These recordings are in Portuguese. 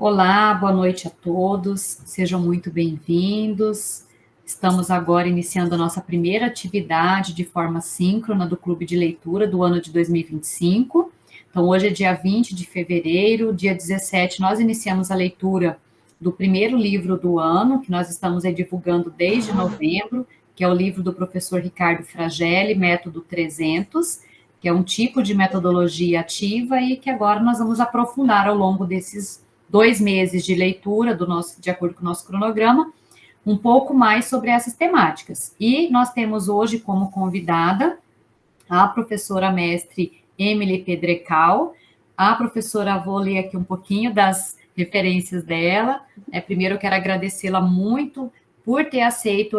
Olá, boa noite a todos, sejam muito bem-vindos. Estamos agora iniciando a nossa primeira atividade de forma síncrona do Clube de Leitura do ano de 2025. Então, hoje é dia 20 de fevereiro, dia 17, nós iniciamos a leitura do primeiro livro do ano, que nós estamos aí divulgando desde novembro, que é o livro do professor Ricardo Fragelli, Método 300, que é um tipo de metodologia ativa e que agora nós vamos aprofundar ao longo desses 2 meses de leitura de acordo com o nosso cronograma, um pouco mais sobre essas temáticas. E nós temos hoje como convidada a professora mestre Emily Pedrecal. A professora, vou ler aqui um pouquinho das referências dela. Primeiro, eu quero agradecê-la muito por ter aceito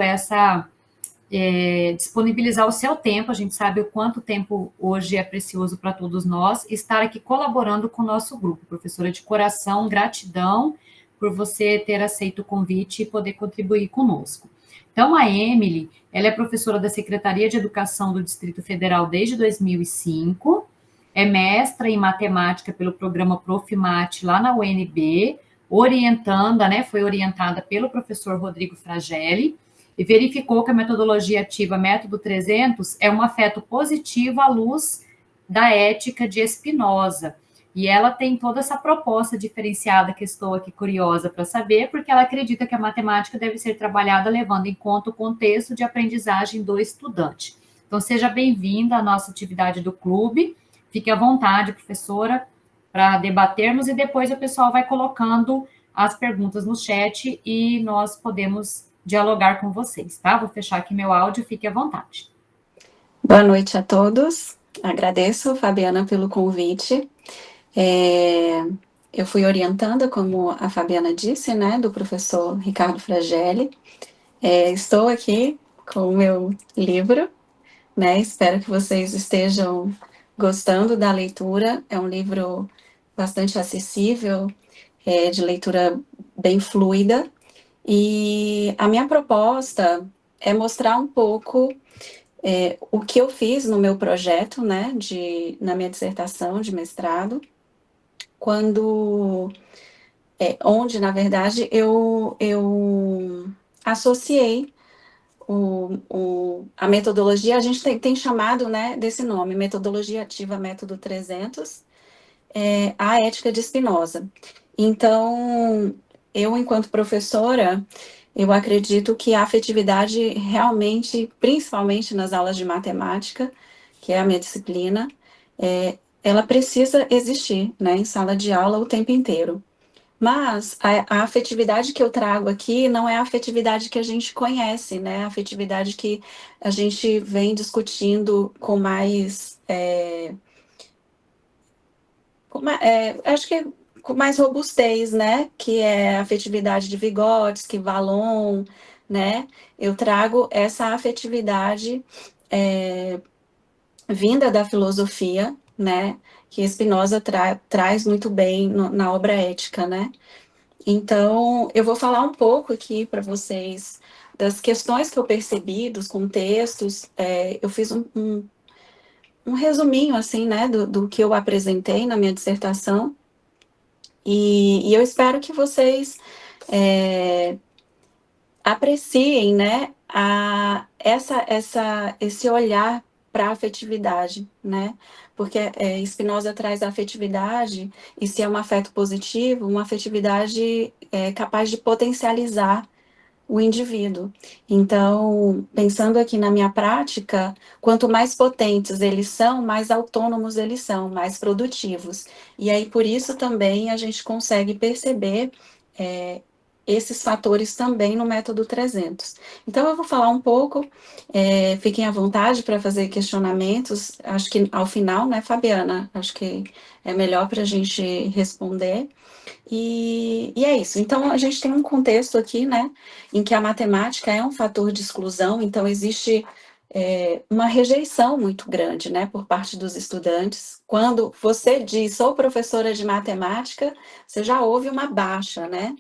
disponibilizar o seu tempo. A gente sabe o quanto tempo hoje é precioso para todos nós, estar aqui colaborando com o nosso grupo. Professora, de coração, gratidão por você ter aceito o convite e poder contribuir conosco. Então, a Emily, ela é professora da Secretaria de Educação do Distrito Federal desde 2005, é mestra em matemática pelo programa Profimat lá na UNB, foi orientada pelo professor Rodrigo Fragelli, e verificou que a metodologia ativa Método 300 é um afeto positivo à luz da ética de Spinoza. E ela tem toda essa proposta diferenciada que estou aqui curiosa para saber, porque ela acredita que a matemática deve ser trabalhada levando em conta o contexto de aprendizagem do estudante. Então, seja bem-vinda à nossa atividade do clube. Fique à vontade, professora, para debatermos e depois o pessoal vai colocando as perguntas no chat e nós podemos dialogar com vocês, tá? Vou fechar aqui meu áudio, fique à vontade. Boa noite a todos. Agradeço, Fabiana, pelo convite. Eu fui orientanda, como a Fabiana disse, né, do professor Ricardo Fragelli. Estou aqui com o meu livro, né? Espero que vocês estejam gostando da leitura. É um livro bastante acessível, de leitura bem fluida. E a minha proposta é mostrar um pouco o que eu fiz no meu projeto, né, na minha dissertação de mestrado, onde, na verdade, eu associei a metodologia, a gente tem chamado, né, desse nome, Metodologia Ativa Método 300, a ética de Spinoza. Então, eu, enquanto professora, eu acredito que a afetividade realmente, principalmente nas aulas de matemática, que é a minha disciplina, ela precisa existir, né, em sala de aula o tempo inteiro. Mas a afetividade que eu trago aqui não é a afetividade que a gente conhece, né? A afetividade que a gente vem discutindo com mais, acho que com mais robustez, né? Que é a afetividade de Vygotsky, Vallon, né? Eu trago essa afetividade vinda da filosofia, né? Que Spinoza traz muito bem na obra Ética, né? Então, eu vou falar um pouco aqui para vocês das questões que eu percebi, dos contextos. Eu fiz um resuminho, assim, né, do que eu apresentei na minha dissertação, e eu espero que vocês apreciem, né, esse olhar para a afetividade, né, porque Spinoza traz a afetividade, e se é um afeto positivo, uma afetividade capaz de potencializar o indivíduo. Então, pensando aqui na minha prática, quanto mais potentes eles são, mais autônomos eles são, mais produtivos. E aí, por isso também, a gente consegue perceber esses fatores também no método 300. Então, eu vou falar um pouco, fiquem à vontade para fazer questionamentos, acho que ao final, né, Fabiana? Acho que é melhor para a gente responder. E é isso. Então, a gente tem um contexto aqui, né, em que a matemática é um fator de exclusão, então existe uma rejeição muito grande, né, por parte dos estudantes. Quando você diz, sou professora de matemática, você já ouve uma baixa, né?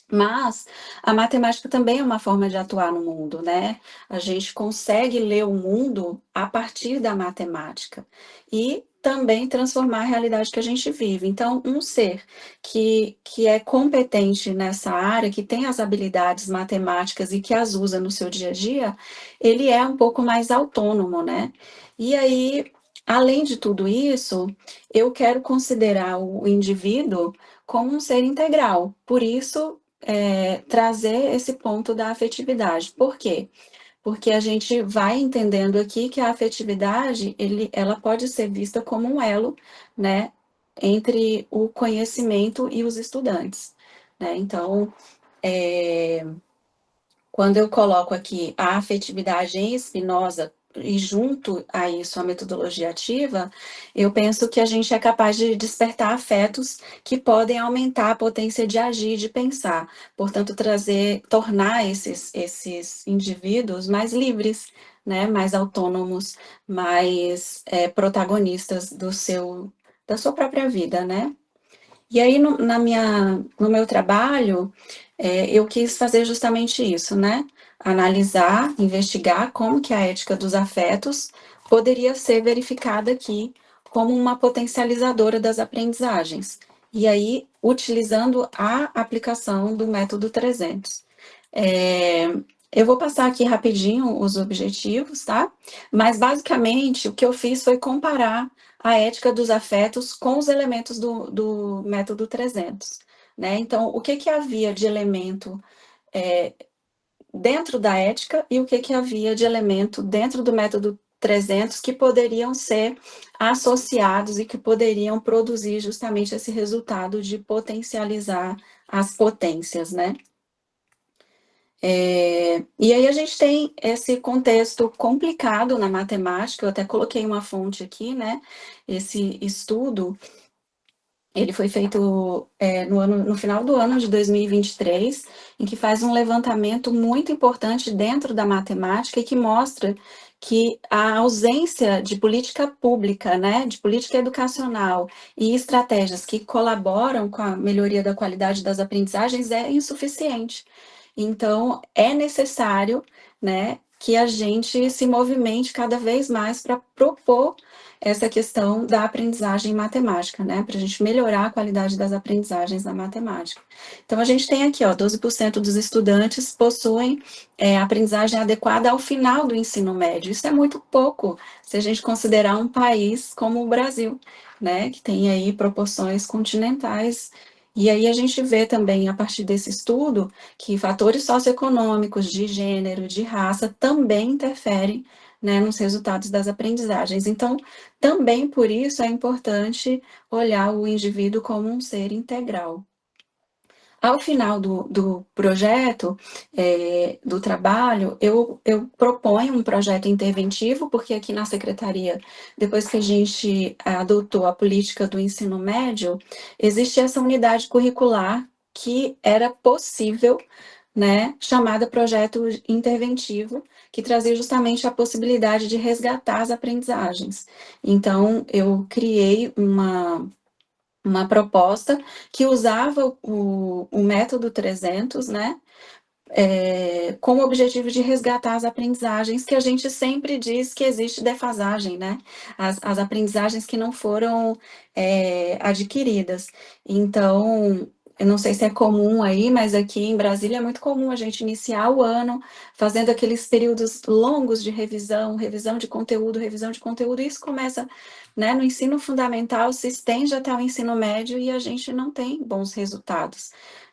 Mas a matemática também é uma forma de atuar no mundo, né? A gente consegue ler o mundo a partir da matemática. E também transformar a realidade que a gente vive. Então, um ser que é competente nessa área, que tem as habilidades matemáticas e que as usa no seu dia a dia, ele é um pouco mais autônomo, né? E aí, além de tudo isso, eu quero considerar o indivíduo como um ser integral. Por isso, trazer esse ponto da afetividade. Por quê? Porque a gente vai entendendo aqui que a afetividade, ela pode ser vista como um elo, né, entre o conhecimento e os estudantes, né? Então, quando eu coloco aqui a afetividade em Spinoza e junto a isso a metodologia ativa, eu penso que a gente é capaz de despertar afetos que podem aumentar a potência de agir, de pensar, portanto tornar esses indivíduos mais livres, né, mais autônomos, mais protagonistas da sua própria vida, né? E aí, no meu trabalho, eu quis fazer justamente isso, né? Analisar, investigar como que a ética dos afetos poderia ser verificada aqui como uma potencializadora das aprendizagens. E aí, utilizando a aplicação do método 300. É, eu vou passar aqui rapidinho os objetivos, tá? Mas, basicamente, o que eu fiz foi comparar a ética dos afetos com os elementos do método 300, né? Então, o que havia de elemento dentro da ética e o que havia de elemento dentro do método 300 que poderiam ser associados e que poderiam produzir justamente esse resultado de potencializar as potências, né? E aí a gente tem esse contexto complicado na matemática, eu até coloquei uma fonte aqui, né? Esse estudo, ele foi feito no final do ano de 2023, em que faz um levantamento muito importante dentro da matemática e que mostra que a ausência de política pública, né, de política educacional e estratégias que colaboram com a melhoria da qualidade das aprendizagens é insuficiente. Então, é necessário, né, que a gente se movimente cada vez mais para propor essa questão da aprendizagem matemática, né, para a gente melhorar a qualidade das aprendizagens na matemática. Então, a gente tem aqui, ó, 12% dos estudantes possuem aprendizagem adequada ao final do ensino médio. Isso é muito pouco, se a gente considerar um país como o Brasil, né, que tem aí proporções continentais. E aí a gente vê também, a partir desse estudo, que fatores socioeconômicos, de gênero, de raça, também interferem, né, nos resultados das aprendizagens. Então, também por isso é importante olhar o indivíduo como um ser integral. Ao final do projeto, do trabalho, eu proponho um projeto interventivo, porque aqui na secretaria, depois que a gente adotou a política do ensino médio, existe essa unidade curricular que era possível, né, chamada projeto interventivo, que trazia justamente a possibilidade de resgatar as aprendizagens. Então, eu criei uma proposta que usava o método 300, né, com o objetivo de resgatar as aprendizagens que a gente sempre diz que existe defasagem, né, as aprendizagens que não foram adquiridas. Então, eu não sei se é comum aí, mas aqui em Brasília é muito comum a gente iniciar o ano fazendo aqueles períodos longos de revisão revisão de conteúdo, e isso começa, né, no ensino fundamental, se estende até o ensino médio e a gente não tem bons resultados,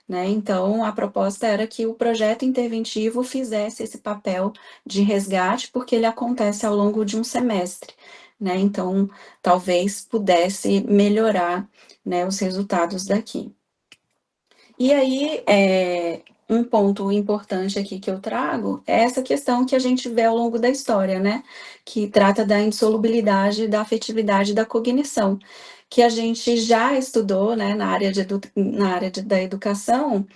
né? Então, a proposta era que o projeto interventivo fizesse esse papel de resgate, porque ele acontece ao longo de um semestre, né? Então, talvez pudesse melhorar, né, os resultados daqui. E aí, um ponto importante aqui que eu trago é essa questão que a gente vê ao longo da história, né? Que trata da insolubilidade da afetividade da cognição, que a gente já estudou, né, da educação.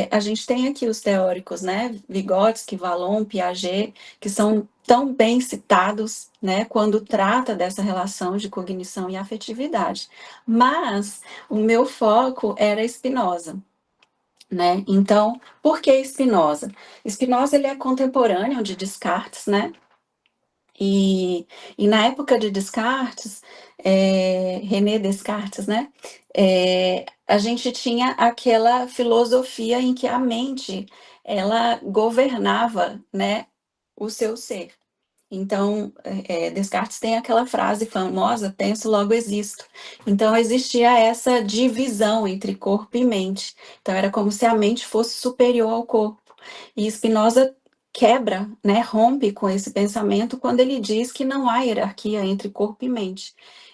A gente tem aqui os teóricos, né, Vygotsky, Vallon, Piaget, que são tão bem citados, né, quando trata dessa relação de cognição e afetividade. Mas o meu foco era Spinoza, né? Então, por que Spinoza? Spinoza, ele é contemporâneo de Descartes, né? E na época de Descartes, René Descartes, né? A gente tinha aquela filosofia em que a mente ela governava, né, o seu ser. Então, Descartes tem aquela frase famosa, penso, logo existo. Então, existia essa divisão entre corpo e mente. Então, era como se a mente fosse superior ao corpo. E Spinoza quebra, né, rompe com esse pensamento quando ele diz que não há hierarquia entre corpo e mente.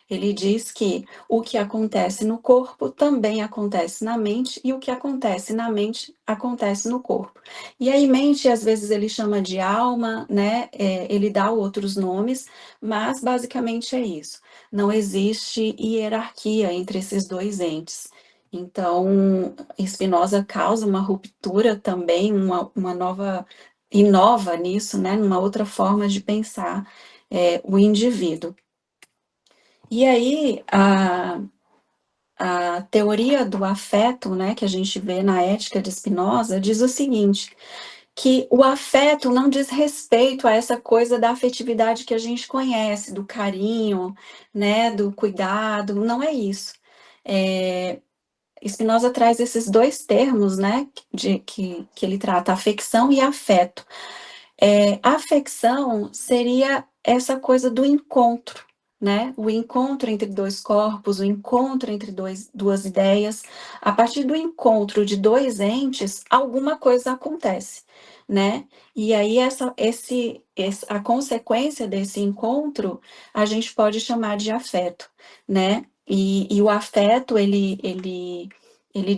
Ele diz que o que acontece no corpo também acontece na mente, e o que acontece na mente acontece no corpo. E aí, mente, às vezes, ele chama de alma, né? Ele dá outros nomes, mas basicamente é isso. Não existe hierarquia entre esses dois entes. Então, Spinoza causa uma ruptura também, uma nova, inova nisso, né? Numa outra forma de pensar o indivíduo. E aí, a teoria do afeto, né, que a gente vê na Ética de Spinoza, diz o seguinte, que o afeto não diz respeito a essa coisa da afetividade que a gente conhece, do carinho, né, do cuidado, não é isso. Spinoza traz esses dois termos, né, que ele trata, afecção e afeto. Afecção seria essa coisa do encontro, né? O encontro entre dois corpos, o encontro entre duas ideias. A partir do encontro de dois entes, alguma coisa acontece, né? E aí a consequência desse encontro a gente pode chamar de afeto, né? E o afeto, ele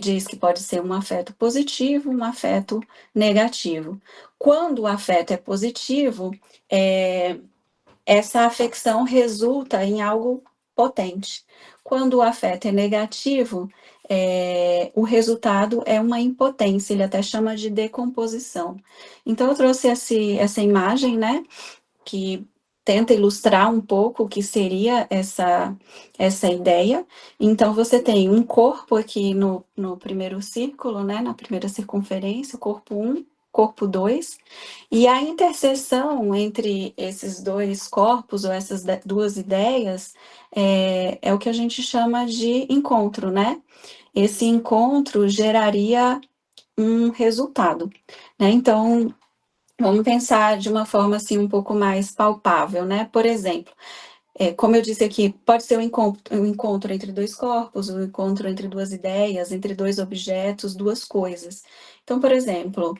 diz que pode ser um afeto positivo, um afeto negativo. Quando o afeto é positivo, essa afecção resulta em algo potente. Quando o afeto é negativo, o resultado é uma impotência, ele até chama de decomposição. Então, eu trouxe essa imagem, né, que tenta ilustrar um pouco o que seria essa ideia. Então, você tem um corpo aqui no primeiro círculo, né, na primeira circunferência, o corpo 1, corpo 2, e a interseção entre esses dois corpos, ou essas duas ideias, é o que a gente chama de encontro, né? Esse encontro geraria um resultado, né? Então, vamos pensar de uma forma assim um pouco mais palpável, né? Por exemplo, como eu disse aqui, pode ser um encontro entre dois corpos, um encontro entre duas ideias, entre dois objetos, duas coisas. Então, por exemplo,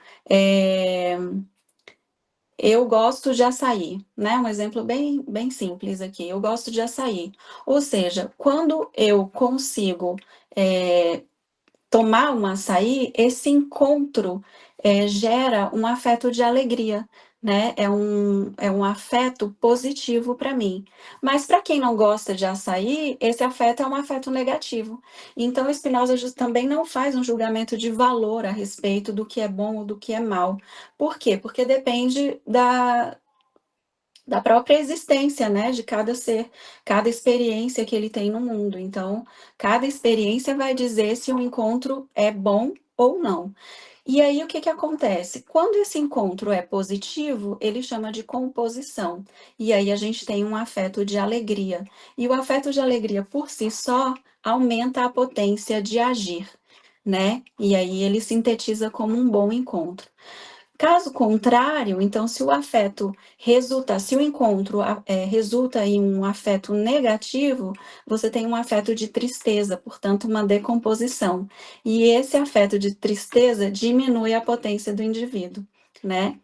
eu gosto de açaí, né? Um exemplo bem simples aqui. Eu gosto de açaí. Ou seja, quando eu consigo tomar um açaí, esse encontro gera um afeto de alegria, né? É um afeto positivo para mim. Mas para quem não gosta de açaí, esse afeto é um afeto negativo. Então, Spinoza também não faz um julgamento de valor a respeito do que é bom ou do que é mal. Por quê? Porque depende da própria existência, né, de cada ser, cada experiência que ele tem no mundo. Então, cada experiência vai dizer se o encontro é bom ou não. E aí, o que que acontece? Quando esse encontro é positivo, ele chama de composição. E aí a gente tem um afeto de alegria. E o afeto de alegria, por si só, aumenta a potência de agir, né? E aí ele sintetiza como um bom encontro. Caso contrário, então, se o afeto resulta, se o encontro resulta em um afeto negativo, você tem um afeto de tristeza, portanto, uma decomposição. E esse afeto de tristeza diminui a potência do indivíduo, né?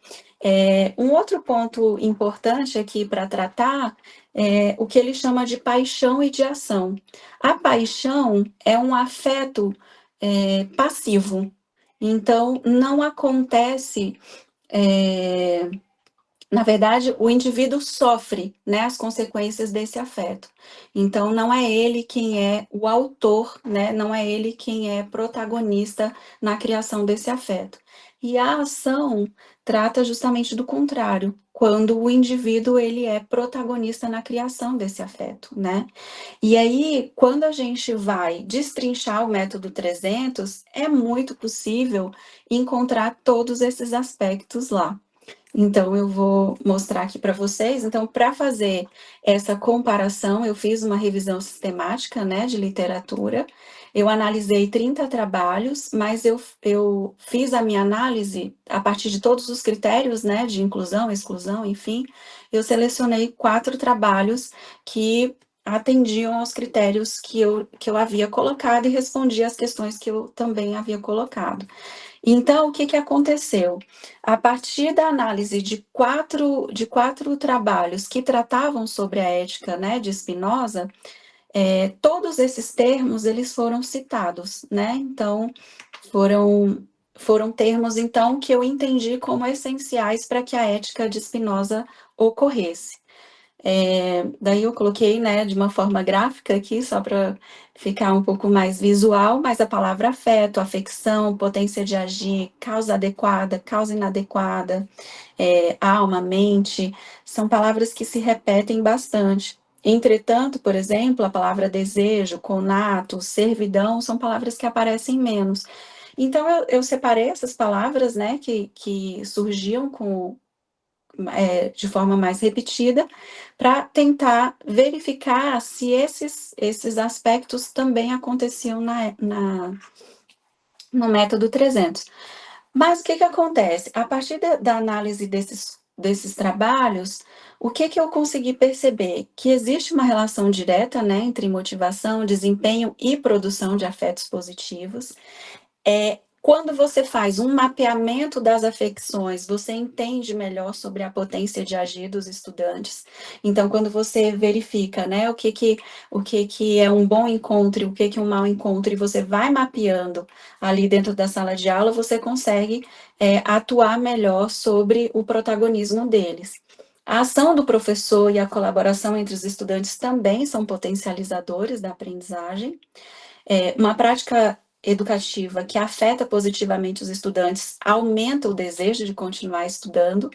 Um outro ponto importante aqui para tratar é o que ele chama de paixão e de ação. A paixão é um afeto passivo, então não acontece na verdade, o indivíduo sofre, né, as consequências desse afeto. Então, não é ele quem é o autor, né, não é ele quem é protagonista na criação desse afeto. E a ação trata justamente do contrário, quando o indivíduo ele é protagonista na criação desse afeto, né? E aí, quando a gente vai destrinchar o método 300, é muito possível encontrar todos esses aspectos lá. Então, eu vou mostrar aqui para vocês. Então, para fazer essa comparação, eu fiz uma revisão sistemática, né, de literatura. Eu analisei 30 trabalhos, mas eu fiz a minha análise a partir de todos os critérios, né, de inclusão, exclusão, enfim. Eu selecionei 4 trabalhos que atendiam aos critérios que eu havia colocado e respondia às questões que eu também havia colocado. Então, o que que aconteceu? A partir da análise de quatro trabalhos que tratavam sobre a ética, né, de Spinoza, todos esses termos, eles foram citados, né? Então, foram termos, então, que eu entendi como essenciais para que a ética de Spinoza ocorresse. Daí eu coloquei, né, de uma forma gráfica aqui, só para ficar um pouco mais visual, mas a palavra afeto, afecção, potência de agir, causa adequada, causa inadequada, alma, mente, são palavras que se repetem bastante. Entretanto, por exemplo, a palavra desejo, conato, servidão, são palavras que aparecem menos. Então, eu separei essas palavras, né, que surgiam de forma mais repetida, para tentar verificar se esses aspectos também aconteciam no método 300. Mas o que acontece? A partir da análise desses trabalhos, o que eu consegui perceber? Que existe uma relação direta, né, entre motivação, desempenho e produção de afetos positivos. Quando você faz um mapeamento das afecções, você entende melhor sobre a potência de agir dos estudantes. Então, quando você verifica, né, o que é um bom encontro e o que é um mau encontro, e você vai mapeando ali dentro da sala de aula, você consegue atuar melhor sobre o protagonismo deles. A ação do professor e a colaboração entre os estudantes também são potencializadores da aprendizagem. Uma prática educativa que afeta positivamente os estudantes aumenta o desejo de continuar estudando,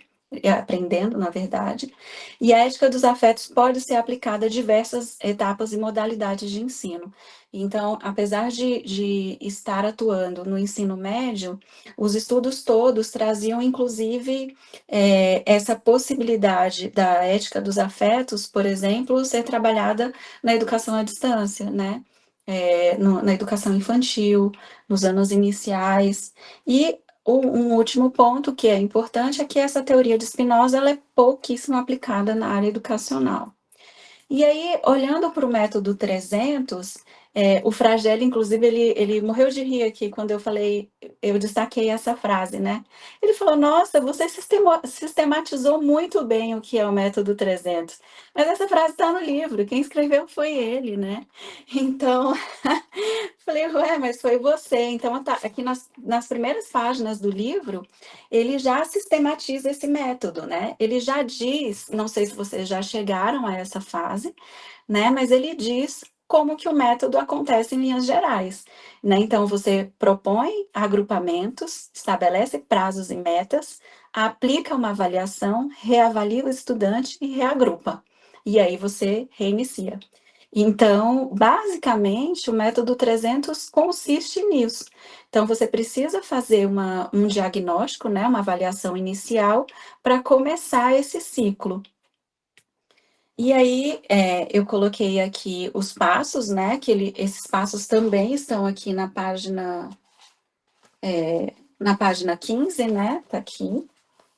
aprendendo, na verdade, e a ética dos afetos pode ser aplicada a diversas etapas e modalidades de ensino. Então, apesar de estar atuando no ensino médio, os estudos todos traziam, inclusive, essa possibilidade da ética dos afetos, por exemplo, ser trabalhada na educação à distância, né? Na educação infantil, nos anos iniciais. E um último ponto que é importante é que essa teoria de Spinoza ela é pouquíssimo aplicada na área educacional. E aí, olhando para o método 300, o Fragelli, inclusive, ele morreu de rir aqui quando eu destaquei essa frase, né? Ele falou, nossa, você sistematizou muito bem o que é o método 300. Mas essa frase está no livro, quem escreveu foi ele, né? Então, falei, ué, mas foi você. Então, tá, aqui nas primeiras páginas do livro, ele já sistematiza esse método, né? Ele já diz, não sei se vocês já chegaram a essa fase, né? Mas ele diz como que o método acontece em linhas gerais, né? Então, você propõe agrupamentos, estabelece prazos e metas, aplica uma avaliação, reavalia o estudante e reagrupa. E aí você reinicia. Então, basicamente, o método 300 consiste nisso. Então, você precisa fazer um diagnóstico, né, uma avaliação inicial, para começar esse ciclo. E aí, eu coloquei aqui os passos, né, esses passos também estão aqui na página 15, né, tá aqui.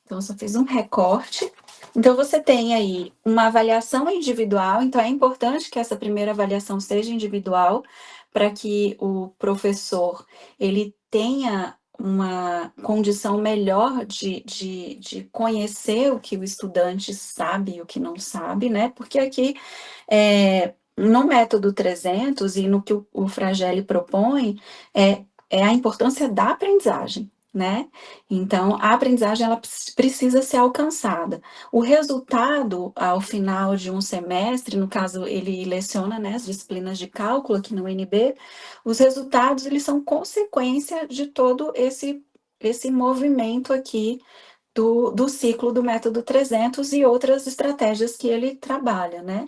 Então, eu só fiz um recorte. Então, você tem aí uma avaliação individual. Então, é importante que essa primeira avaliação seja individual, para que o professor ele tenha uma condição melhor de conhecer o que o estudante sabe e o que não sabe, né? Porque aqui, no método 300 e no que o Fragelli propõe, é a importância da aprendizagem, né? Então, a aprendizagem ela precisa ser alcançada. O resultado, ao final de um semestre, no caso, ele leciona, né, as disciplinas de cálculo aqui no UNB, os resultados, eles são consequência de todo esse movimento aqui do ciclo do método 300 e outras estratégias que ele trabalha, né?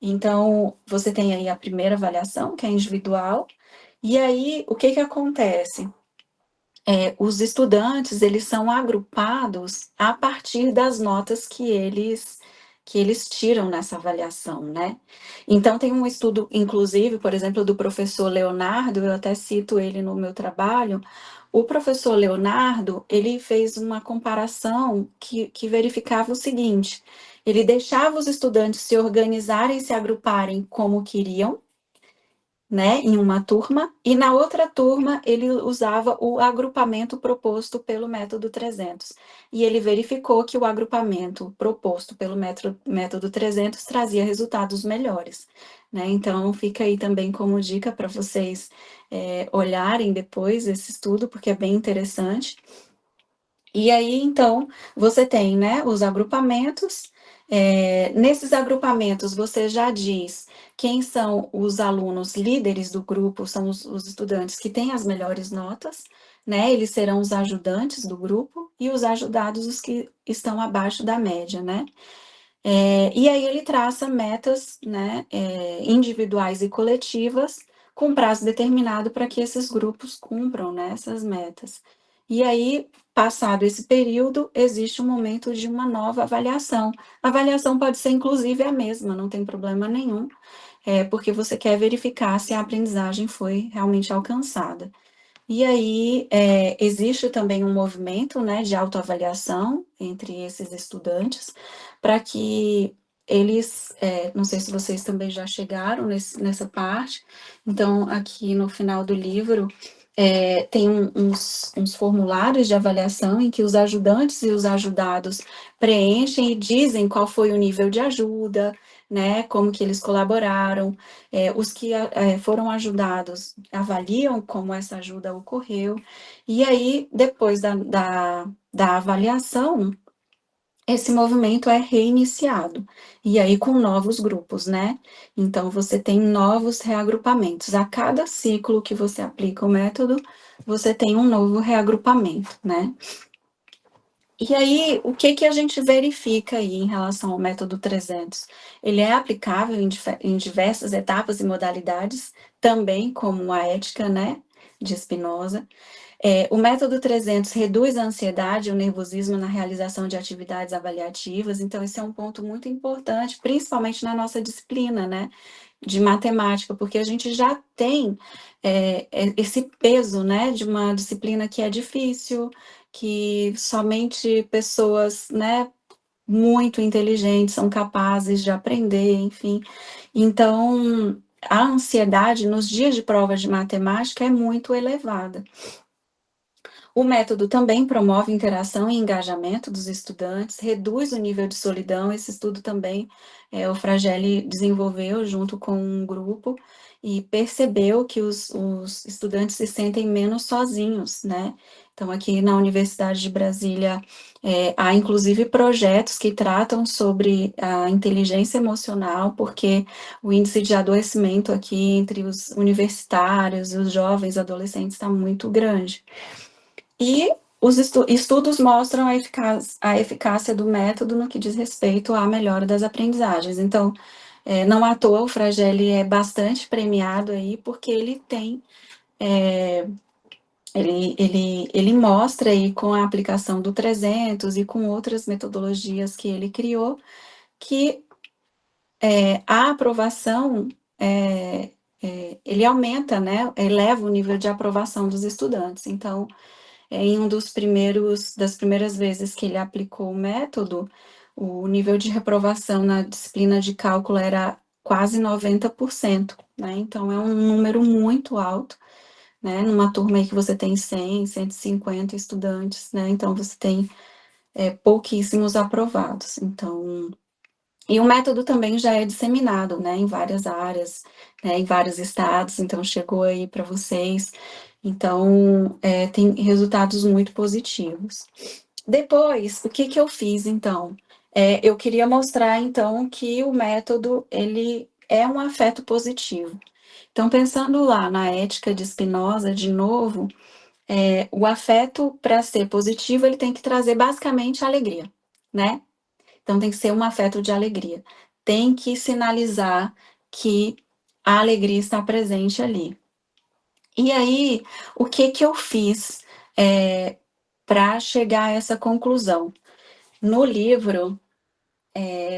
Então, você tem aí a primeira avaliação, que é individual, e aí, o que acontece? os estudantes, eles são agrupados a partir das notas que eles tiram nessa avaliação, né. Então tem um estudo, inclusive, por exemplo, do professor Leonardo, eu até cito ele no meu trabalho. O professor Leonardo, ele fez uma comparação que verificava o seguinte: ele deixava os estudantes se organizarem e se agruparem como queriam, né, em uma turma, e na outra turma ele usava o agrupamento proposto pelo método 300. E ele verificou que o agrupamento proposto pelo método 300 trazia resultados melhores, né. Então fica aí também como dica para vocês, olharem depois esse estudo, porque é bem interessante. E aí, então, você tem, né, os agrupamentos. Nesses agrupamentos, você já diz quem são os alunos líderes do grupo, são os estudantes que têm as melhores notas, né, eles serão os ajudantes do grupo, e os ajudados, os que estão abaixo da média, né. E aí ele traça metas, né, individuais e coletivas, com prazo determinado para que esses grupos cumpram, né, essas metas. E aí, passado esse período, existe um momento de uma nova avaliação. A avaliação pode ser inclusive a mesma, não tem problema nenhum, porque você quer verificar se a aprendizagem foi realmente alcançada. E aí, existe também um movimento, né, de autoavaliação entre esses estudantes, para que eles, não sei se vocês também já chegaram nessa parte. Então, aqui no final do livro, tem uns formulários de avaliação em que os ajudantes e os ajudados preenchem e dizem qual foi o nível de ajuda, né, como que eles colaboraram. Os que foram ajudados avaliam como essa ajuda ocorreu, e aí, depois da avaliação, esse movimento é reiniciado, e aí com novos grupos, né. Então você tem novos reagrupamentos. A cada ciclo que você aplica o método, você tem um novo reagrupamento, né. E aí, o que que a gente verifica aí em relação ao método 300? Ele é aplicável em diversas etapas e modalidades, também como a ética, né, de Spinoza. O método 300 reduz a ansiedade e o nervosismo na realização de atividades avaliativas, então esse é um ponto muito importante, principalmente na nossa disciplina, né, de matemática, porque a gente já tem, esse peso, né, de uma disciplina que é difícil, que somente pessoas, né, muito inteligentes são capazes de aprender, enfim. Então, a ansiedade nos dias de prova de matemática é muito elevada. O método também promove interação e engajamento dos estudantes, reduz o nível de solidão. Esse estudo também, o Fragelli desenvolveu junto com um grupo, e percebeu que os estudantes se sentem menos sozinhos, né. Então aqui na Universidade de Brasília, há inclusive projetos que tratam sobre a inteligência emocional, porque o índice de adoecimento aqui entre os universitários e os jovens adolescentes está muito grande. E os estudos mostram a eficácia do método no que diz respeito à melhora das aprendizagens. Então, não à toa o Fragelli é bastante premiado aí, porque ele tem, ele mostra aí com a aplicação do 300 e com outras metodologias que ele criou, que, a aprovação, ele aumenta, né, eleva o nível de aprovação dos estudantes. Então, em das primeiras vezes que ele aplicou o método, o nível de reprovação na disciplina de cálculo era quase 90%, né, então é um número muito alto, né, numa turma aí que você tem 100, 150 estudantes, né, então você tem, pouquíssimos aprovados. Então, e o método também já é disseminado, né, em várias áreas, né, em vários estados, então chegou aí para vocês. Então, tem resultados muito positivos. Depois, o que que eu fiz então? Eu queria mostrar então que o método, ele é um afeto positivo. Então, pensando lá na ética de Spinoza, de novo, o afeto, para ser positivo, ele tem que trazer basicamente alegria, né? Então tem que ser um afeto de alegria. Tem que sinalizar que a alegria está presente ali. E aí, o que que eu fiz, para chegar a essa conclusão. No livro,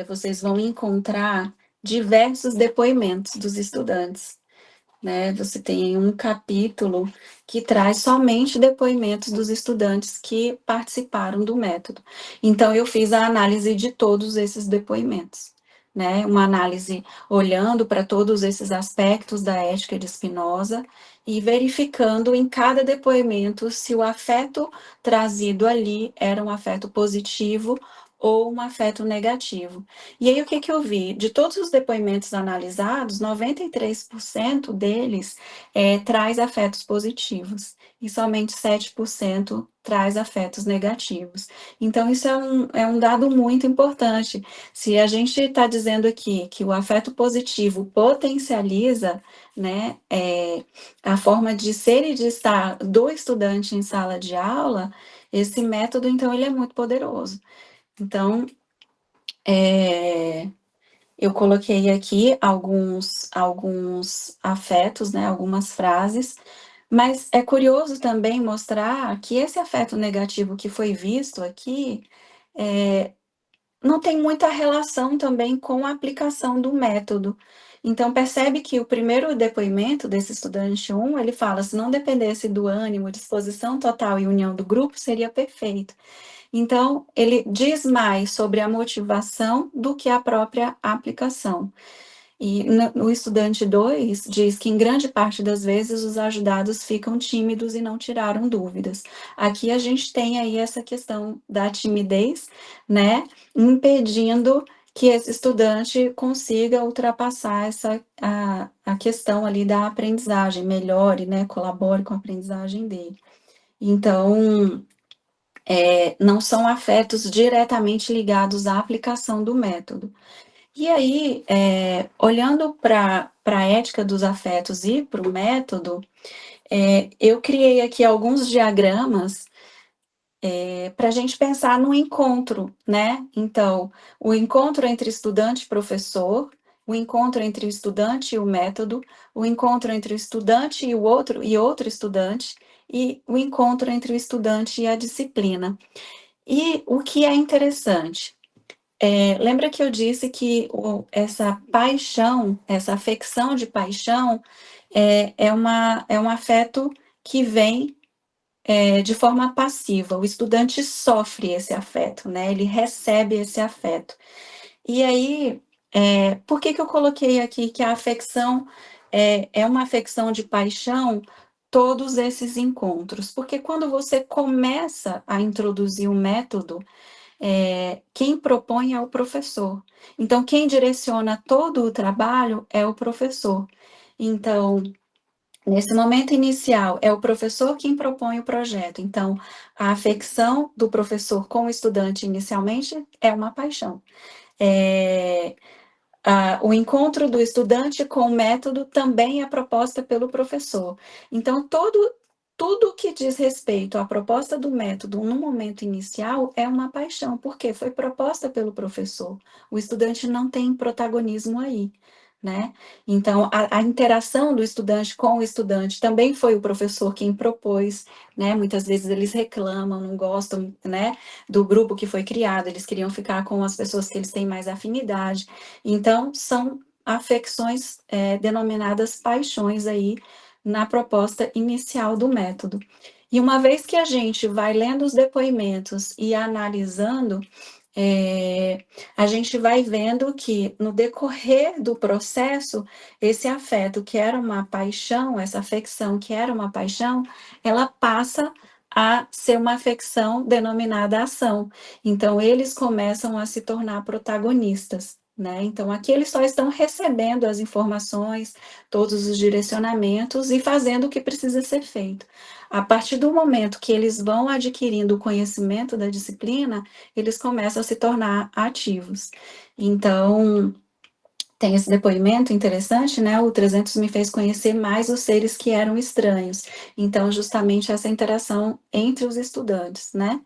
vocês vão encontrar diversos depoimentos dos estudantes, né? Você tem um capítulo que traz somente depoimentos dos estudantes que participaram do método. Então, eu fiz a análise de todos esses depoimentos, né? Uma análise olhando para todos esses aspectos da ética de Spinoza e verificando em cada depoimento se o afeto trazido ali era um afeto positivo ou um afeto negativo. E aí, o que eu vi? De todos os depoimentos analisados, 93% deles traz afetos positivos, e somente 7% traz afetos negativos. Então, isso é um dado muito importante. Se a gente está dizendo aqui que o afeto positivo potencializa, né, a forma de ser e de estar do estudante em sala de aula, esse método, então, ele é muito poderoso. Então, eu coloquei aqui alguns afetos, né, algumas frases, mas é curioso também mostrar que esse afeto negativo que foi visto aqui, não tem muita relação também com a aplicação do método. Então, percebe que o primeiro depoimento desse estudante 1, ele fala: se não dependesse do ânimo, disposição total e união do grupo, seria perfeito. Então, ele diz mais sobre a motivação do que a própria aplicação. E o estudante 2 diz que, em grande parte das vezes, os ajudados ficam tímidos e não tiraram dúvidas. Aqui a gente tem aí essa questão da timidez, né, impedindo que esse estudante consiga ultrapassar a questão ali da aprendizagem, melhore, né, colabore com a aprendizagem dele. Então, não são afetos diretamente ligados à aplicação do método. E aí, olhando para a ética dos afetos e para o método, eu criei aqui alguns diagramas para a gente pensar no encontro, né? Então, o encontro entre estudante e professor, o encontro entre o estudante e o método, o encontro entre o estudante e outro estudante, e o encontro entre o estudante e a disciplina. E o que é interessante? Lembra que eu disse que essa paixão, essa afecção de paixão, é um afeto que vem de forma passiva. O estudante sofre esse afeto, né? Ele recebe esse afeto. E aí, por que eu coloquei aqui que a afecção é uma afecção de paixão? Todos esses encontros, porque quando você começa a introduzir um método, quem propõe é o professor. Então, quem direciona todo o trabalho é o professor. Então, nesse momento inicial, é o professor quem propõe o projeto. Então, a afecção do professor com o estudante inicialmente é uma paixão. O encontro do estudante com o método também é proposta pelo professor. Então, tudo que diz respeito à proposta do método no momento inicial é uma paixão, porque foi proposta pelo professor. O estudante não tem protagonismo aí, né? Então, a interação do estudante com o estudante também foi o professor quem propôs, né? Muitas vezes eles reclamam, não gostam, né, do grupo que foi criado, eles queriam ficar com as pessoas que eles têm mais afinidade. Então, são afecções denominadas paixões aí, na proposta inicial do método. E uma vez que a gente vai lendo os depoimentos e analisando, a gente vai vendo que, no decorrer do processo, esse afeto, que era uma paixão, essa afecção, que era uma paixão, ela passa a ser uma afecção denominada ação. Então, eles começam a se tornar protagonistas, né? Então, aqui eles só estão recebendo as informações, todos os direcionamentos e fazendo o que precisa ser feito. A partir do momento que eles vão adquirindo o conhecimento da disciplina, eles começam a se tornar ativos. Então, tem esse depoimento interessante, né? O 300 me fez conhecer mais os seres que eram estranhos. Então, justamente essa interação entre os estudantes, né?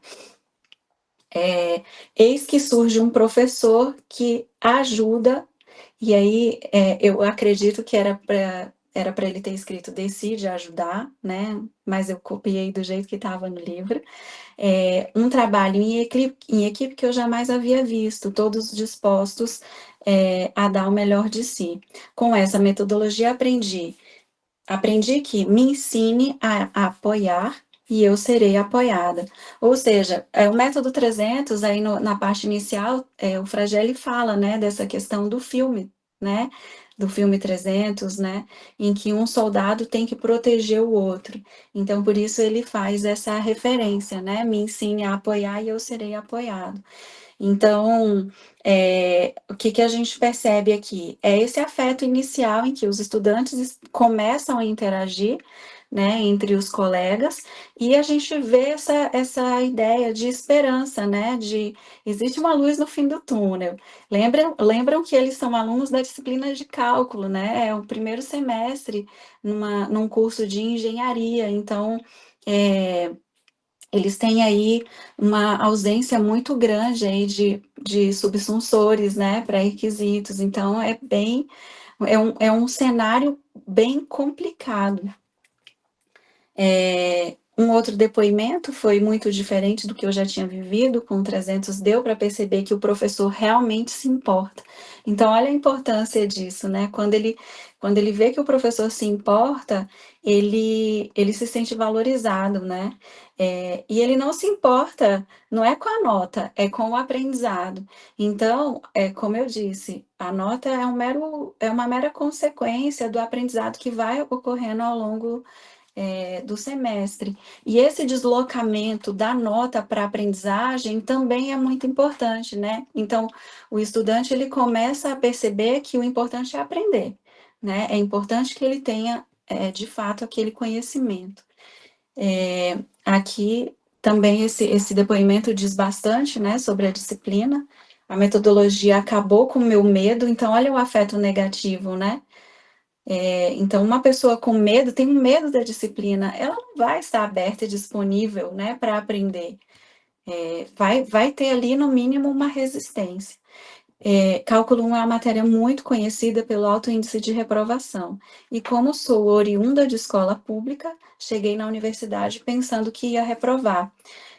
Eis que surge um professor que ajuda, e aí eu acredito que era era para ele ter escrito decide ajudar, né? Mas eu copiei do jeito que estava no livro. Um trabalho em equipe que eu jamais havia visto, todos dispostos a dar o melhor de si. Com essa metodologia aprendi que me ensine a apoiar e eu serei apoiada. Ou seja, o método 300, aí na parte inicial, o Fragelli fala, né, dessa questão do filme, né, do filme 300, né, em que um soldado tem que proteger o outro. Então, por isso ele faz essa referência, né, me ensine a apoiar e eu serei apoiado. Então, o que a gente percebe aqui? É esse afeto inicial em que os estudantes começam a interagir, né, entre os colegas, e a gente vê essa ideia de esperança, né, de existe uma luz no fim do túnel. Lembram que eles são alunos da disciplina de cálculo, né, é o primeiro semestre num curso de engenharia, então, eles têm aí uma ausência muito grande aí de subsunsores, né, pré-requisitos, então é um cenário bem complicado. Um outro depoimento foi muito diferente do que eu já tinha vivido, com 300 deu para perceber que o professor realmente se importa. Então, olha a importância disso, né? Quando ele vê que o professor se importa, ele se sente valorizado, né? E ele não se importa, não é com a nota, é com o aprendizado. Então, como eu disse, a nota é uma mera consequência do aprendizado que vai ocorrendo ao longo do semestre. E esse deslocamento da nota para a aprendizagem também é muito importante, né? Então, o estudante ele começa a perceber que o importante é aprender, né? É importante que ele tenha, de fato, aquele conhecimento. Aqui também esse depoimento diz bastante, né, sobre a disciplina. A metodologia acabou com o meu medo, então olha o afeto negativo, né? Então, uma pessoa com medo, tem um medo da disciplina, ela não vai estar aberta e disponível, né, para aprender. Vai ter ali, no mínimo, uma resistência. Cálculo 1 é uma matéria muito conhecida pelo alto índice de reprovação. E como sou oriunda de escola pública, cheguei na universidade pensando que ia reprovar,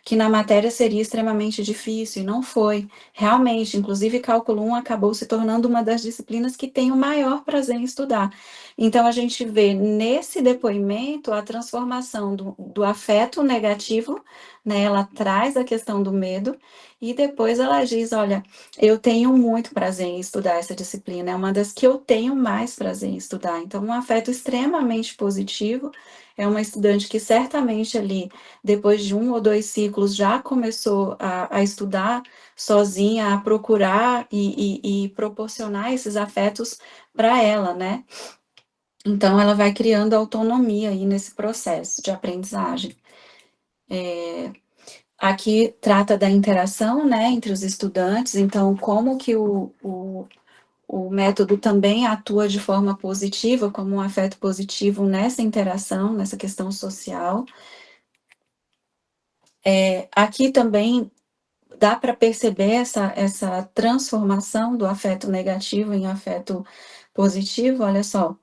que na matéria seria extremamente difícil, e não foi. Realmente, inclusive, cálculo 1 acabou se tornando uma das disciplinas que tenho maior prazer em estudar. Então, a gente vê nesse depoimento a transformação do afeto negativo, né? Ela traz a questão do medo, e depois ela diz, olha, eu tenho muito prazer em estudar essa disciplina, é uma das que eu tenho mais prazer em estudar. Então, um afeto extremamente positivo, é uma estudante que certamente ali, depois de 1 ou 2 ciclos, já começou a estudar sozinha, a procurar e proporcionar esses afetos para ela, né? Então, ela vai criando autonomia aí nesse processo de aprendizagem. Aqui trata da interação, né, entre os estudantes, então como que o método também atua de forma positiva, como um afeto positivo nessa interação, nessa questão social. Aqui também dá para perceber essa transformação do afeto negativo em afeto positivo, olha só.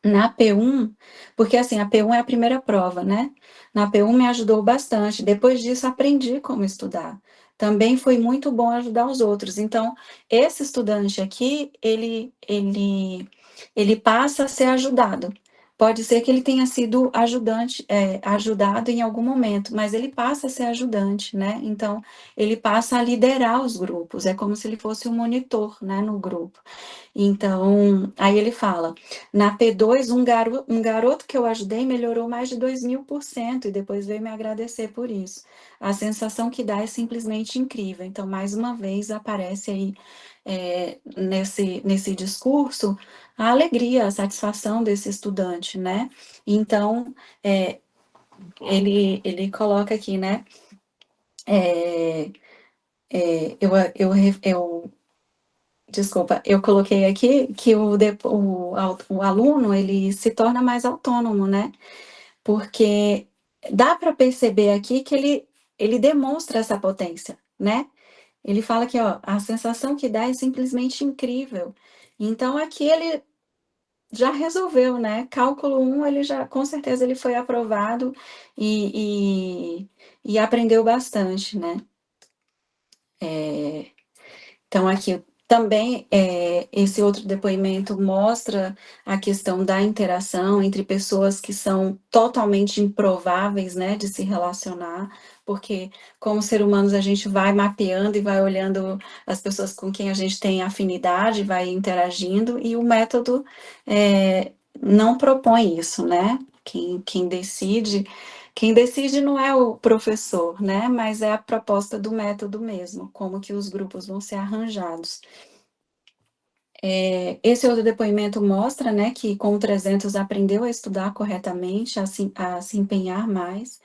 Na P1, porque assim, a P1 é a primeira prova, né? Na P1 me ajudou bastante. Depois disso, aprendi como estudar. Também foi muito bom ajudar os outros. Então, esse estudante aqui, ele passa a ser ajudado. Pode ser que ele tenha sido ajudado em algum momento, mas ele passa a ser ajudante, né? Então, ele passa a liderar os grupos. É como se ele fosse um monitor, né, no grupo. Então, aí ele fala, na P2, um garoto que eu ajudei melhorou mais de 2000% e depois veio me agradecer por isso. A sensação que dá é simplesmente incrível. Então, mais uma vez, aparece aí nesse discurso a alegria, a satisfação desse estudante, né? Então, ele coloca aqui, né? Desculpa, eu coloquei aqui que o aluno, ele se torna mais autônomo, né? Porque dá para perceber aqui que ele demonstra essa potência, né? Ele fala que, ó, a sensação que dá é simplesmente incrível. Então, aqui ele já resolveu, né? Cálculo 1, ele já, com certeza, ele foi aprovado e aprendeu bastante, né? Então, aqui também, esse outro depoimento mostra a questão da interação entre pessoas que são totalmente improváveis, né, de se relacionar, porque como ser humanos a gente vai mapeando e vai olhando as pessoas com quem a gente tem afinidade, vai interagindo, e o método não propõe isso, né? Quem decide não é o professor, né? Mas é a proposta do método mesmo, como que os grupos vão ser arranjados. Esse outro depoimento mostra, né, que com o 300 aprendeu a estudar corretamente, a se empenhar mais,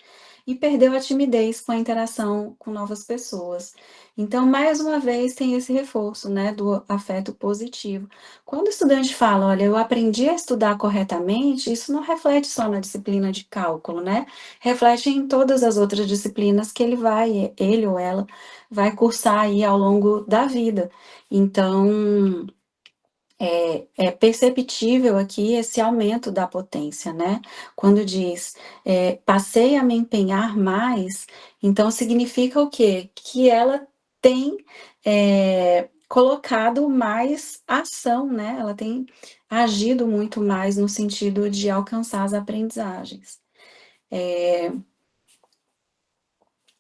e perdeu a timidez com a interação com novas pessoas. Então, mais uma vez, tem esse reforço, né, do afeto positivo. Quando o estudante fala, olha, eu aprendi a estudar corretamente, isso não reflete só na disciplina de cálculo, né? Reflete em todas as outras disciplinas que ele ou ela, vai cursar aí ao longo da vida. Então, é perceptível aqui esse aumento da potência, né? Quando diz, passei a me empenhar mais, então significa o quê? Que ela tem colocado mais ação, né? Ela tem agido muito mais no sentido de alcançar as aprendizagens.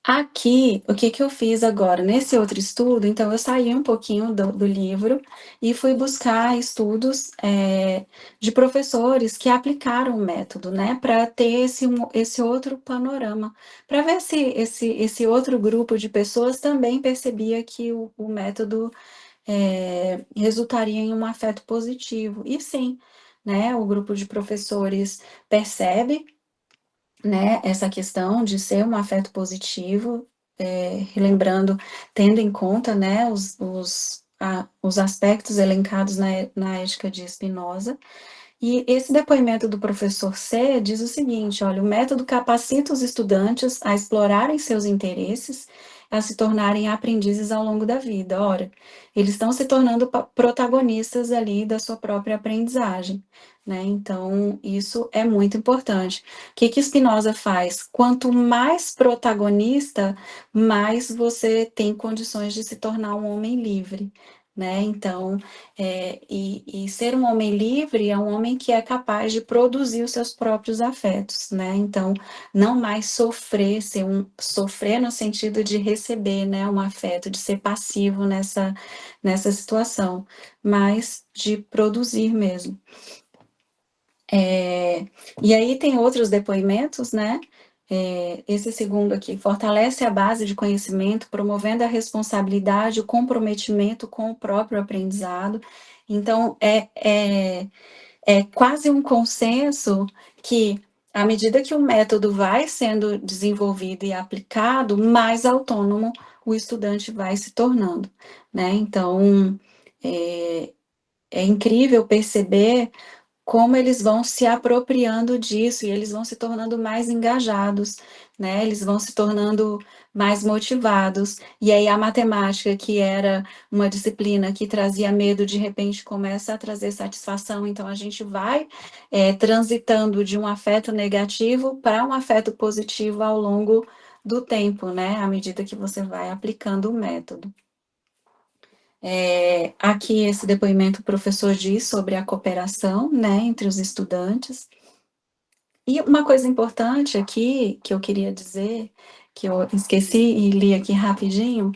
Aqui, o que que eu fiz agora? Nesse outro estudo, então eu saí um pouquinho do livro e fui buscar estudos de professores que aplicaram o método, né, para ter esse outro panorama, para ver se esse outro grupo de pessoas também percebia que o método resultaria em um afeto positivo. E sim, né, o grupo de professores percebe, né, essa questão de ser um afeto positivo, relembrando, tendo em conta, né, os aspectos elencados na ética de Spinoza. E esse depoimento do professor C diz o seguinte: olha, o método capacita os estudantes a explorarem seus interesses, a se tornarem aprendizes ao longo da vida. Ora, eles estão se tornando protagonistas ali da sua própria aprendizagem, né? Então, isso é muito importante. O que que Spinoza faz? Quanto mais protagonista, mais você tem condições de se tornar um homem livre, né? Então, e ser um homem livre é um homem que é capaz de produzir os seus próprios afetos, né? Então, não mais sofrer no sentido de receber, né, um afeto, de ser passivo nessa situação, mas de produzir mesmo. E aí tem outros depoimentos, né? Esse segundo aqui, fortalece a base de conhecimento, promovendo a responsabilidade, o comprometimento com o próprio aprendizado. Então, é quase um consenso que, à medida que o método vai sendo desenvolvido e aplicado, mais autônomo o estudante vai se tornando, né? Então, é incrível perceber como eles vão se apropriando disso e eles vão se tornando mais engajados, né? Eles vão se tornando mais motivados. E aí a matemática, que era uma disciplina que trazia medo, de repente começa a trazer satisfação. Então a gente vai transitando de um afeto negativo para um afeto positivo ao longo do tempo, né? À medida que você vai aplicando o método. Aqui esse depoimento o professor diz sobre a cooperação, né, entre os estudantes. E uma coisa importante aqui, que eu queria dizer, que eu esqueci e li aqui rapidinho,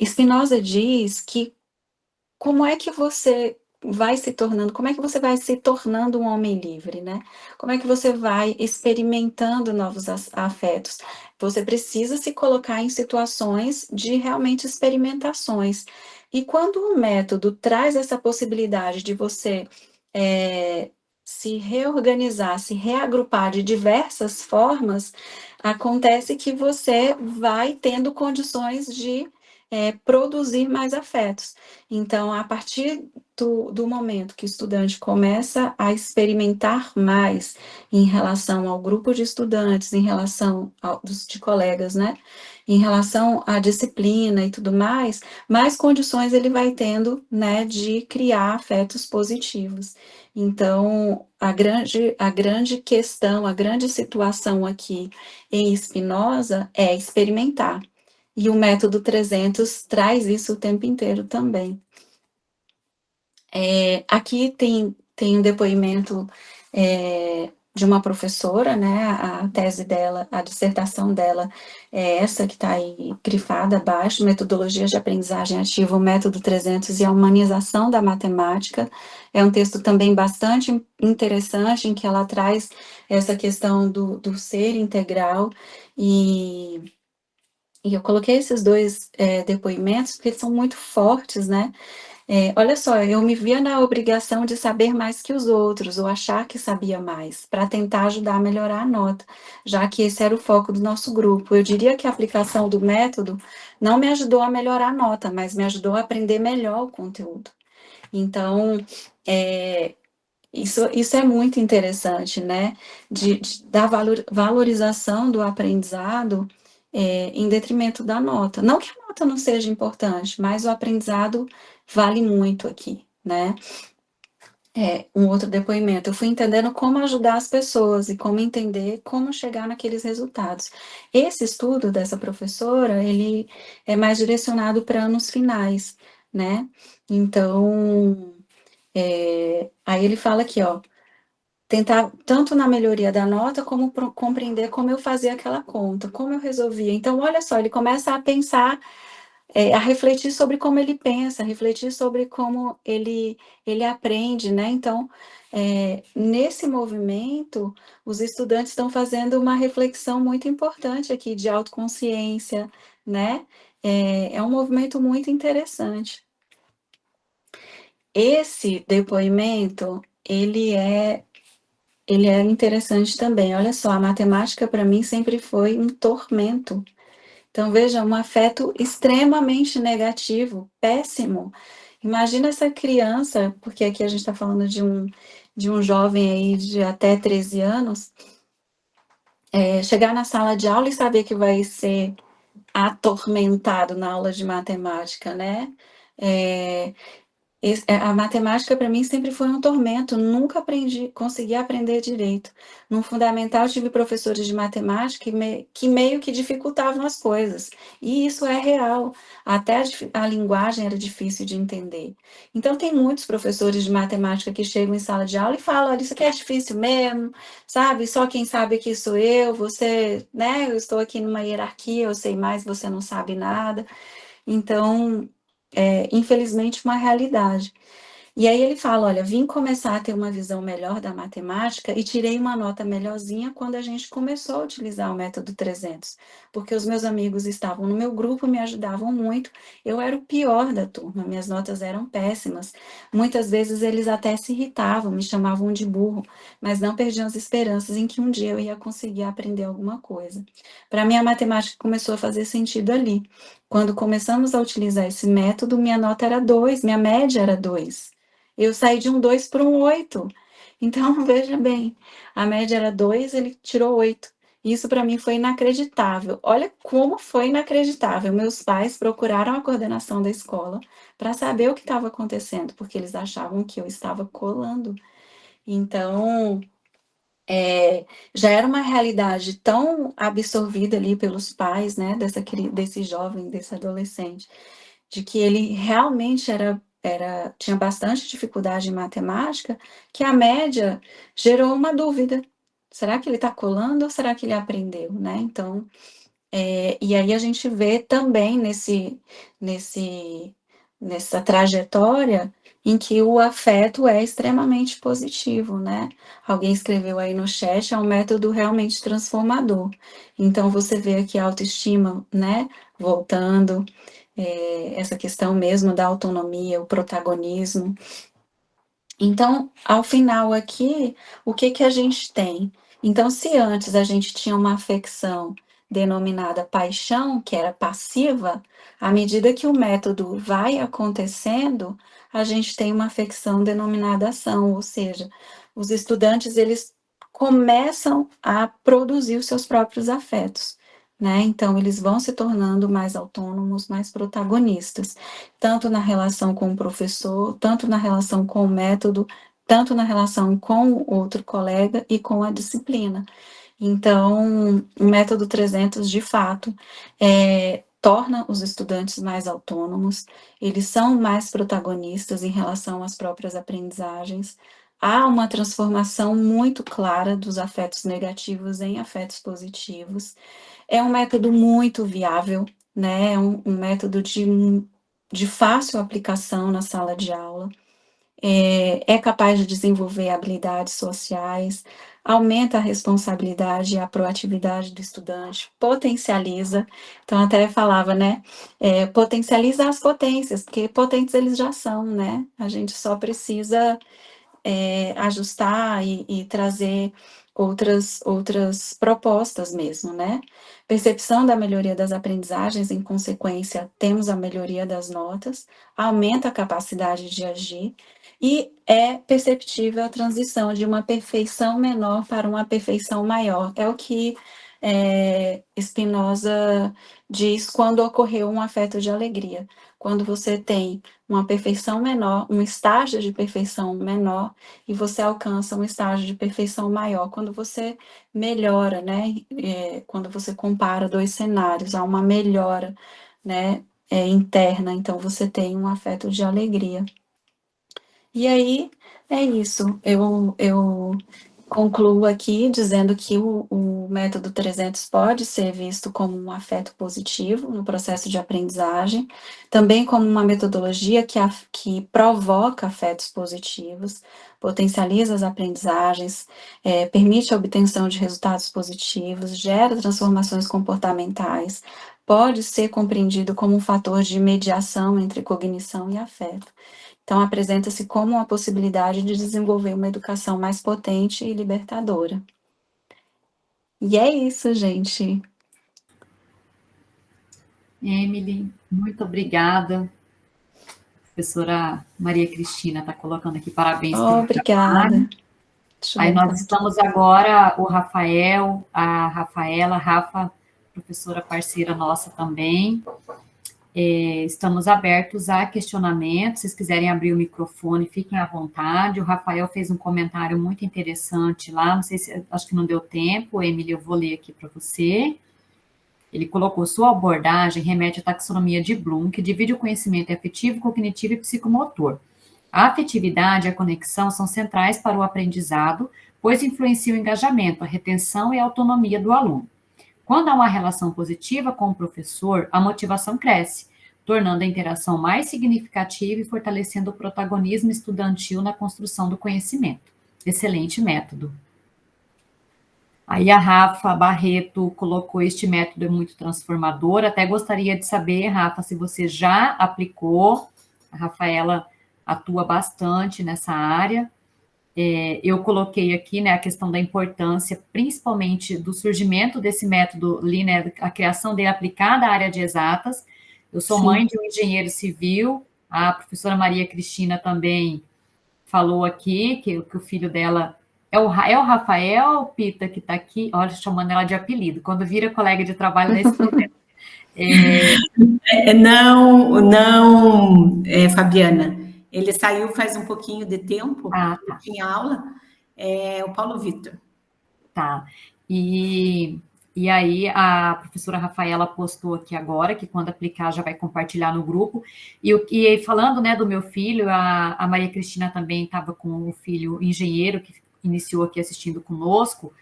Spinoza diz que como é que você vai se tornando, como é que você vai se tornando um homem livre, né? Como é que você vai experimentando novos afetos? Você precisa se colocar em situações de realmente experimentações. E quando o método traz essa possibilidade de você se reorganizar, se reagrupar de diversas formas, acontece que você vai tendo condições de produzir mais afetos. Então, a partir do momento que o estudante começa a experimentar mais em relação ao grupo de estudantes, em relação de colegas, né? Em relação à disciplina e tudo mais condições ele vai tendo, né, de criar afetos positivos. Então, a grande questão, a grande situação aqui em Spinoza é experimentar. E o método 300 traz isso o tempo inteiro também. Aqui tem um depoimento de uma professora, né? A tese dela, a dissertação dela é essa que está aí grifada abaixo, Metodologias de Aprendizagem Ativa, o Método 300 e a Humanização da Matemática. É um texto também bastante interessante, em que ela traz essa questão do ser integral, e eu coloquei esses dois depoimentos, porque eles são muito fortes, né? Olha só, eu me via na obrigação de saber mais que os outros, ou achar que sabia mais, para tentar ajudar a melhorar a nota, já que esse era o foco do nosso grupo. Eu diria que a aplicação do método não me ajudou a melhorar a nota, mas me ajudou a aprender melhor o conteúdo. Então, isso é muito interessante, né? Da valorização do aprendizado em detrimento da nota. Não que a nota não seja importante, mas o aprendizado vale muito aqui, né? Um outro depoimento. Eu fui entendendo como ajudar as pessoas e como entender como chegar naqueles resultados. Esse estudo dessa professora, ele é mais direcionado para anos finais, né? Então, aí ele fala aqui, ó, tentar tanto na melhoria da nota, como compreender como eu fazia aquela conta, como eu resolvia. Então, olha só, ele começa a pensar, a refletir sobre como ele pensa, a refletir sobre como ele aprende, né? Então, nesse movimento, os estudantes estão fazendo uma reflexão muito importante aqui de autoconsciência, né? É um movimento muito interessante. Esse depoimento, ele é interessante também. Olha só, a matemática para mim sempre foi um tormento. Então, veja, um afeto extremamente negativo, péssimo. Imagina essa criança, porque aqui a gente está falando de um jovem aí de até 13 anos, chegar na sala de aula e saber que vai ser atormentado na aula de matemática, né? A matemática para mim sempre foi um tormento, nunca consegui aprender direito. No fundamental, tive professores de matemática que meio que dificultavam as coisas, e isso é real, até a linguagem era difícil de entender. Então, tem muitos professores de matemática que chegam em sala de aula e falam: olha, isso aqui é difícil mesmo, sabe? Só quem sabe aqui sou eu, você, né? Eu estou aqui numa hierarquia, eu sei mais, você não sabe nada. Então, infelizmente, uma realidade. E aí ele fala: olha, vim começar a ter uma visão melhor da matemática e tirei uma nota melhorzinha quando a gente começou a utilizar o método 300, porque os meus amigos estavam no meu grupo, me ajudavam muito, eu era o pior da turma, minhas notas eram péssimas, muitas vezes eles até se irritavam, me chamavam de burro, mas não perdiam as esperanças em que um dia eu ia conseguir aprender alguma coisa. Para mim, a matemática começou a fazer sentido ali. Quando começamos a utilizar esse método, minha nota era 2, minha média era 2. Eu saí de um 2 para um 8. Então, veja bem, a média era 2, ele tirou 8. Isso para mim foi inacreditável. Olha como foi inacreditável. Meus pais procuraram a coordenação da escola para saber o que estava acontecendo, porque eles achavam que eu estava colando. Então, já era uma realidade tão absorvida ali pelos pais, né, desse jovem, desse adolescente, de que ele realmente tinha bastante dificuldade em matemática, que a média gerou uma dúvida. Será que ele está colando ou será que ele aprendeu, né? Então, e aí a gente vê também nessa trajetória em que o afeto é extremamente positivo, né? Alguém escreveu aí no chat, é um método realmente transformador. Então, você vê aqui a autoestima, né? Voltando, essa questão mesmo da autonomia, o protagonismo. Então, ao final aqui, o que a gente tem? Então, se antes a gente tinha uma afecção denominada paixão, que era passiva, à medida que o método vai acontecendo, a gente tem uma afecção denominada ação, ou seja, os estudantes eles começam a produzir os seus próprios afetos, né? Então eles vão se tornando mais autônomos, mais protagonistas, tanto na relação com o professor, tanto na relação com o método, tanto na relação com o outro colega e com a disciplina. Então, o método 300, de fato, torna os estudantes mais autônomos, eles são mais protagonistas em relação às próprias aprendizagens, há uma transformação muito clara dos afetos negativos em afetos positivos. É um método muito viável, né? É um método de fácil aplicação na sala de aula, é capaz de desenvolver habilidades sociais, aumenta a responsabilidade e a proatividade do estudante, potencializa, então até falava, né, potencializa as potências, porque potentes eles já são, né, a gente só precisa ajustar e trazer outras propostas mesmo, né? Percepção da melhoria das aprendizagens, em consequência, temos a melhoria das notas, aumenta a capacidade de agir, e é perceptível a transição de uma perfeição menor para uma perfeição maior. É o que Spinoza diz quando ocorreu um afeto de alegria. Quando você tem uma perfeição menor, um estágio de perfeição menor, e você alcança um estágio de perfeição maior. Quando você melhora, né? Quando você compara dois cenários, há uma melhora, né? Interna, então você tem um afeto de alegria. E aí, é isso. Eu concluo aqui dizendo que o método 300 pode ser visto como um afeto positivo no processo de aprendizagem, também como uma metodologia que provoca afetos positivos, potencializa as aprendizagens, permite a obtenção de resultados positivos, gera transformações comportamentais, pode ser compreendido como um fator de mediação entre cognição e afeto. Então, apresenta-se como uma possibilidade de desenvolver uma educação mais potente e libertadora. E é isso, gente. Emily, muito obrigada. A professora Maria Cristina está colocando aqui parabéns pelo Obrigada. trabalho. Deixa eu Aí voltar nós aqui. estamos agora, o Rafael, a Rafaela, a Rafa, professora parceira nossa também. Estamos abertos a questionamentos. Se vocês quiserem abrir o microfone, fiquem à vontade. O Rafael fez um comentário muito interessante lá. Não sei se, acho que não deu tempo, Emily, eu vou ler aqui para você. Ele colocou: sua abordagem remete à taxonomia de Bloom, que divide o conhecimento afetivo, cognitivo e psicomotor. A afetividade e a conexão são centrais para o aprendizado, pois influenciam o engajamento, a retenção e a autonomia do aluno. Quando há uma relação positiva com o professor, a motivação cresce, tornando a interação mais significativa e fortalecendo o protagonismo estudantil na construção do conhecimento. Excelente método. Aí a Rafa Barreto colocou: este método é muito transformador. Até gostaria de saber, Rafa, se você já aplicou. A Rafaela atua bastante nessa área. Eu coloquei aqui, né, a questão da importância, principalmente do surgimento desse método Lean, a criação dele aplicada à área de exatas. Eu sou mãe Sim. de um engenheiro civil, a professora Maria Cristina também falou aqui que o filho dela é o Rafael Pita, que está aqui, olha, chamando ela de apelido, quando vira colega de trabalho nesse momento. Não, não, Fabiana. Ele saiu faz um pouquinho de tempo, eu Tá. tinha aula, é o Paulo Vitor. Tá. E aí a professora Rafaela postou aqui agora que quando aplicar já vai compartilhar no grupo. E falando, né, do meu filho, a Maria Cristina também estava com o filho engenheiro que iniciou aqui assistindo conosco.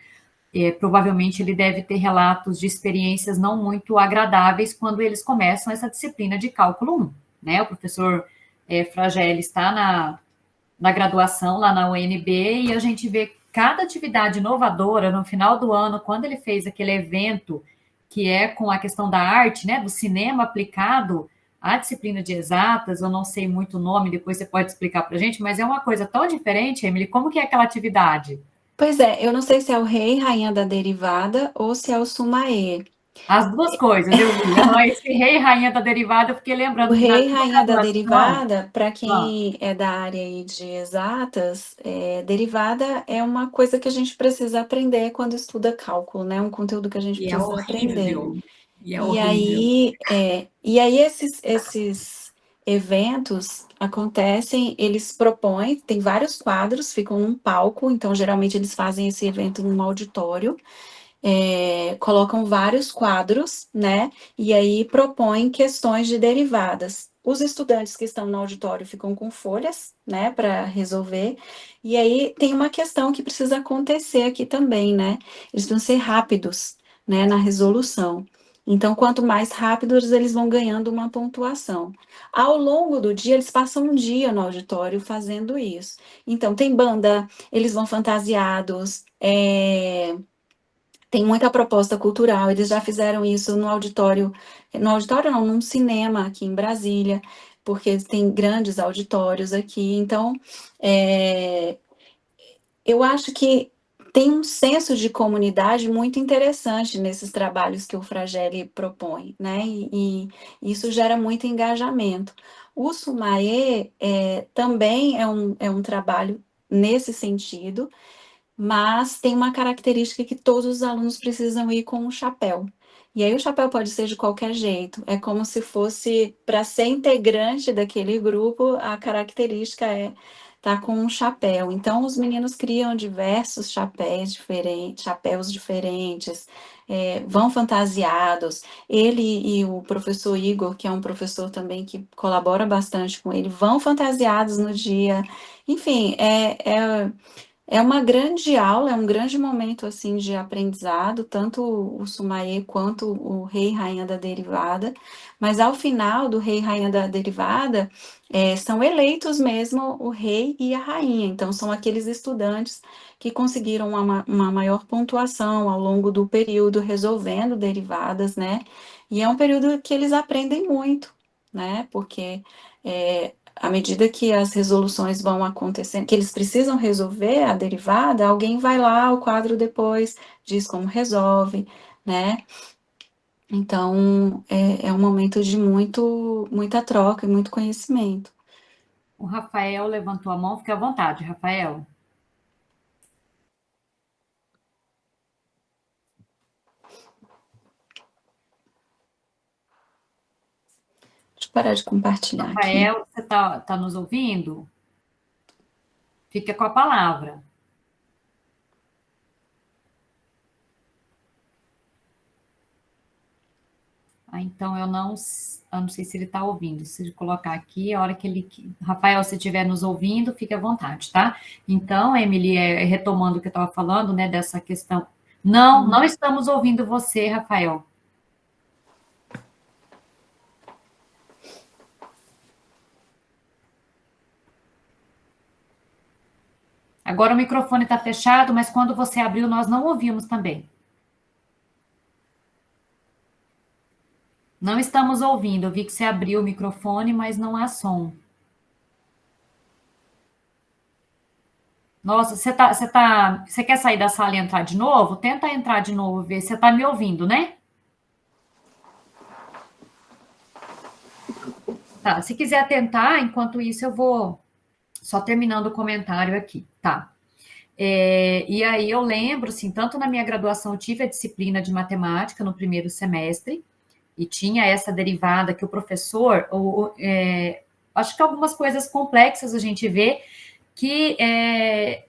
Provavelmente ele deve ter relatos de experiências não muito agradáveis quando eles começam essa disciplina de cálculo 1, né? O professor Fragelli está na graduação lá na UNB e a gente vê cada atividade inovadora no final do ano, quando ele fez aquele evento que é com a questão da arte, né, do cinema aplicado à disciplina de exatas. Eu não sei muito o nome, depois você pode explicar para a gente, mas é uma coisa tão diferente, Emily. Como que é aquela atividade? Pois é, eu não sei se é o rei, rainha da derivada, ou se é o Sumaê. As duas coisas, eu vi. Esse rei e rainha da derivada, eu fiquei O lembrando que na rei e minha rainha da graduação... derivada, para Ah, quem é da área aí de exatas, derivada é uma coisa que a gente precisa aprender quando estuda cálculo, né? Um conteúdo que a gente E é precisa aprender. horrível. E é E horrível. aí, esses eventos acontecem, eles propõem, tem vários quadros, ficam num palco, então geralmente eles fazem esse evento num auditório, colocam vários quadros, né? E aí propõem questões de derivadas. Os estudantes que estão no auditório ficam com folhas, né, para resolver. E aí tem uma questão que precisa acontecer aqui também, né? Eles precisam ser rápidos, né, na resolução. Então, quanto mais rápidos, eles vão ganhando uma pontuação. Ao longo do dia, eles passam um dia no auditório fazendo isso. Então, tem banda, eles vão fantasiados, tem muita proposta cultural, eles já fizeram isso no auditório não, num cinema aqui em Brasília, porque tem grandes auditórios aqui, então eu acho que tem um senso de comunidade muito interessante nesses trabalhos que o Fragelli propõe, né? E isso gera muito engajamento. O Sumaê também é um trabalho nesse sentido, mas tem uma característica que todos os alunos precisam ir com um chapéu. E aí o chapéu pode ser de qualquer jeito, é como se fosse, para ser integrante daquele grupo, a característica é estar com um chapéu. Então os meninos criam diversos chapéus diferentes, vão fantasiados. Ele e o professor Igor, que é um professor também que colabora bastante com ele, vão fantasiados no dia. Enfim, é uma grande aula, é um grande momento assim de aprendizado, tanto o Sumaê quanto o Rei e Rainha da Derivada, mas ao final do Rei e Rainha da Derivada, são eleitos mesmo o rei e a rainha, então são aqueles estudantes que conseguiram uma maior pontuação ao longo do período resolvendo derivadas, né? E é um período que eles aprendem muito, né? Porque à medida que as resoluções vão acontecendo, que eles precisam resolver a derivada, alguém vai lá, o quadro depois diz como resolve, né? Então, é um momento de muita troca e muito conhecimento. o Rafael levantou a mão, fique à vontade, Rafael. Deixa eu parar de compartilhar aqui. Rafael, você está nos ouvindo? Fica com a palavra. Então eu não sei se ele está ouvindo. Se ele colocar aqui, a hora que ele. Rafael, se estiver nos ouvindo, fique à vontade, tá? Então, Emily, retomando o que eu estava falando, né, dessa questão. Não, não estamos ouvindo você, Rafael. Agora o microfone está fechado, mas quando você abriu, nós não ouvimos também. Não estamos ouvindo. Eu vi que você abriu o microfone, mas não há som. Nossa, você quer sair da sala e entrar de novo? Tenta entrar de novo, ver. Você está me ouvindo, né? Tá, se quiser tentar, enquanto isso eu vou só terminando o comentário aqui, tá? E aí eu lembro, assim, tanto na minha graduação eu tive a disciplina de matemática no primeiro semestre, e tinha essa derivada que o professor, acho que algumas coisas complexas a gente vê que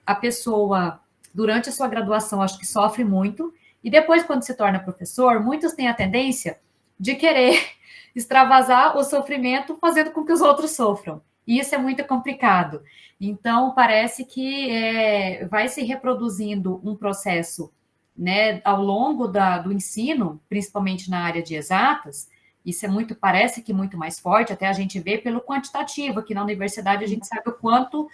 a pessoa, durante a sua graduação, acho que sofre muito, e depois, quando se torna professor, muitos têm a tendência de querer extravasar o sofrimento fazendo com que os outros sofram. E isso é muito complicado. Então, parece que vai se reproduzindo um processo, né, ao longo do ensino, principalmente na área de exatas. Isso parece que muito mais forte, até a gente vê pelo quantitativo, aqui na universidade a gente sabe o quanto